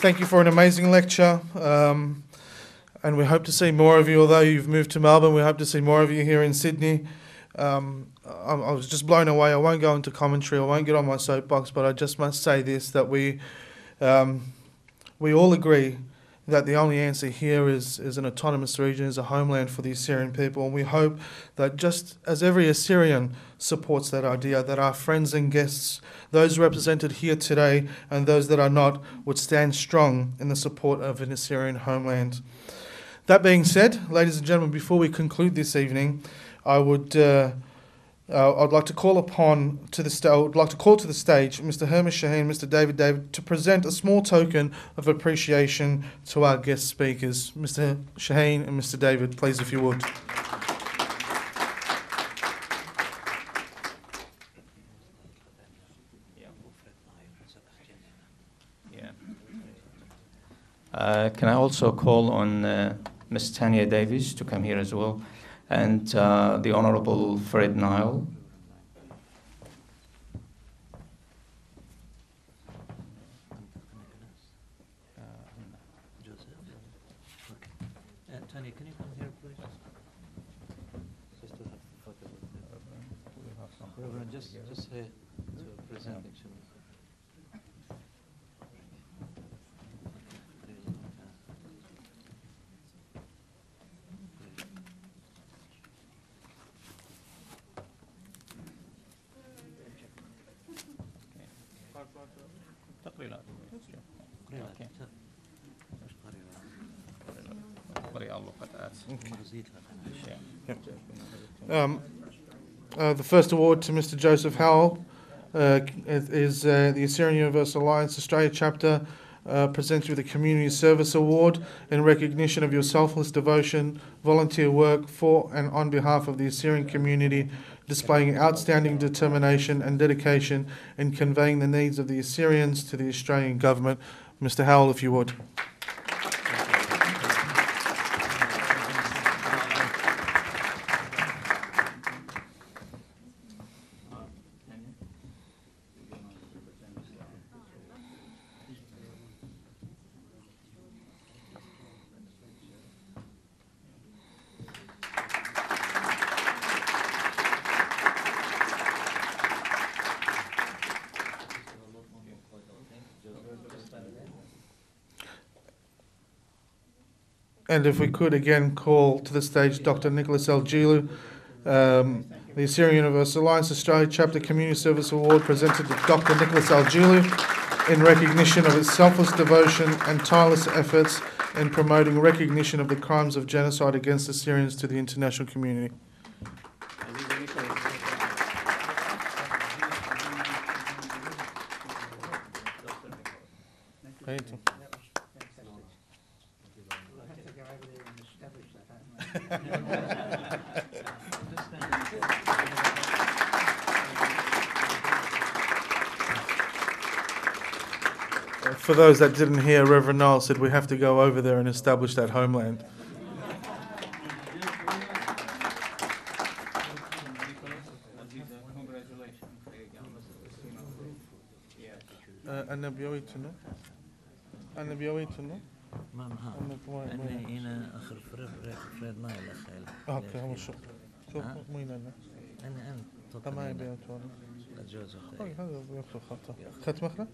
Thank you for an amazing lecture. And we hope to see more of you, although you've moved to Melbourne. We hope to see more of you here in Sydney. I was just blown away. I won't go into commentary. I won't get on my soapbox, but I just must say this, that we all agree that the only answer here is an autonomous region, is a homeland for the Assyrian people. And we hope that just as every Assyrian supports that idea, that our friends and guests, those represented here today and those that are not, would stand strong in the support of an Assyrian homeland. That being said, ladies and gentlemen, before we conclude this evening, I would I'd like to call to the stage Mr. Herman Shaheen and Mr. David to present a small token of appreciation to our guest speakers. Mr. Shaheen and Mr. David, please, if you would. Can I also call on Ms. Tanya Davies to come here as well, and the Honourable Fred Nile. Tanya, can you come here, please? Reverend, just here to present actually. The first award to Mr. Joseph Howell is the Assyrian Universal Alliance Australia chapter presents you with a Community Service Award in recognition of your selfless devotion, volunteer work for and on behalf of the Assyrian community, displaying outstanding determination and dedication in conveying the needs of the Assyrians to the Australian government. Mr. Howell, if you would. And if we could again call to the stage Dr. Nicholas L. Gilu, the Assyrian Universal Alliance Australia Chapter Community Service Award presented to Dr. Nicholas L. Gilu in recognition of his selfless devotion and tireless efforts in promoting recognition of the crimes of genocide against Assyrians to the international community. For those that didn't hear, Reverend Niall said we have to go over there and establish that homeland. أنا بيويتنا أنا بيويتنا أنا هنا آخر فريد نايل أخيل. أوكي هم شو مين أنا تمام بيوتنا. جوز أخي. هذا بيوتنا خطأ. خت مخرة؟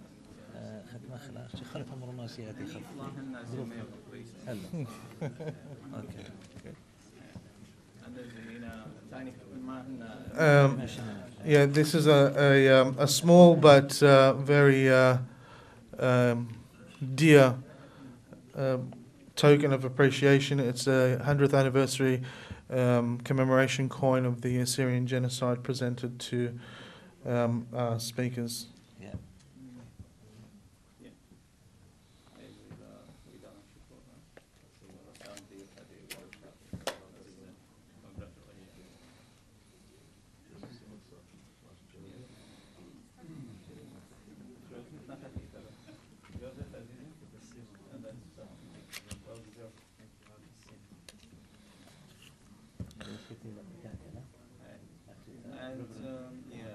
خت مخرة. شو خلف مرماسياتي خلف. هلا. أوكي. Yeah, this is a small but very dear token of appreciation. It's a 100th anniversary commemoration coin of the Assyrian Genocide presented to our speakers. Yeah.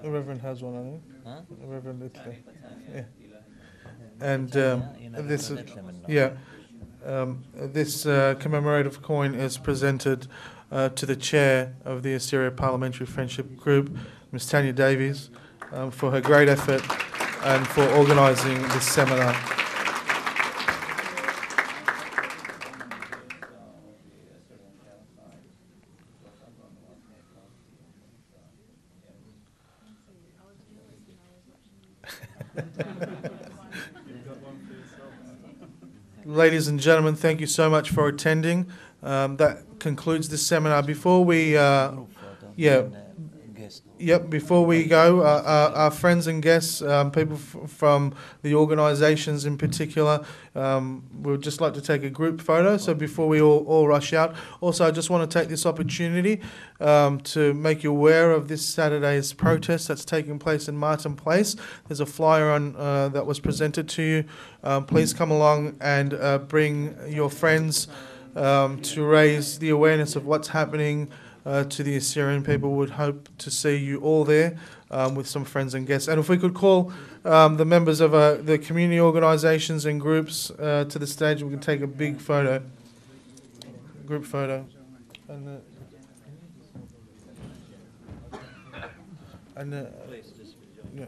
The Reverend has one, I think. Huh? The Reverend Italy. Yeah. And this commemorative coin is presented to the chair of the Assyria Parliamentary Friendship Group, Ms. Tanya Davies, for her great effort and for organising this seminar. Ladies and gentlemen, thank you so much for attending. That concludes this seminar. Before we, Yep, before we go, our friends and guests, people from the organisations in particular, we would just like to take a group photo. So before we all rush out, also I just want to take this opportunity to make you aware of this Saturday's protest that's taking place in Martin Place. There's a flyer on that was presented to you. Please come along and bring your friends to raise the awareness of what's happening to the Assyrian people. Would hope to see you all there with some friends and guests. And if we could call the members of the community organisations and groups to the stage, we can take a big photo, group photo. And yeah.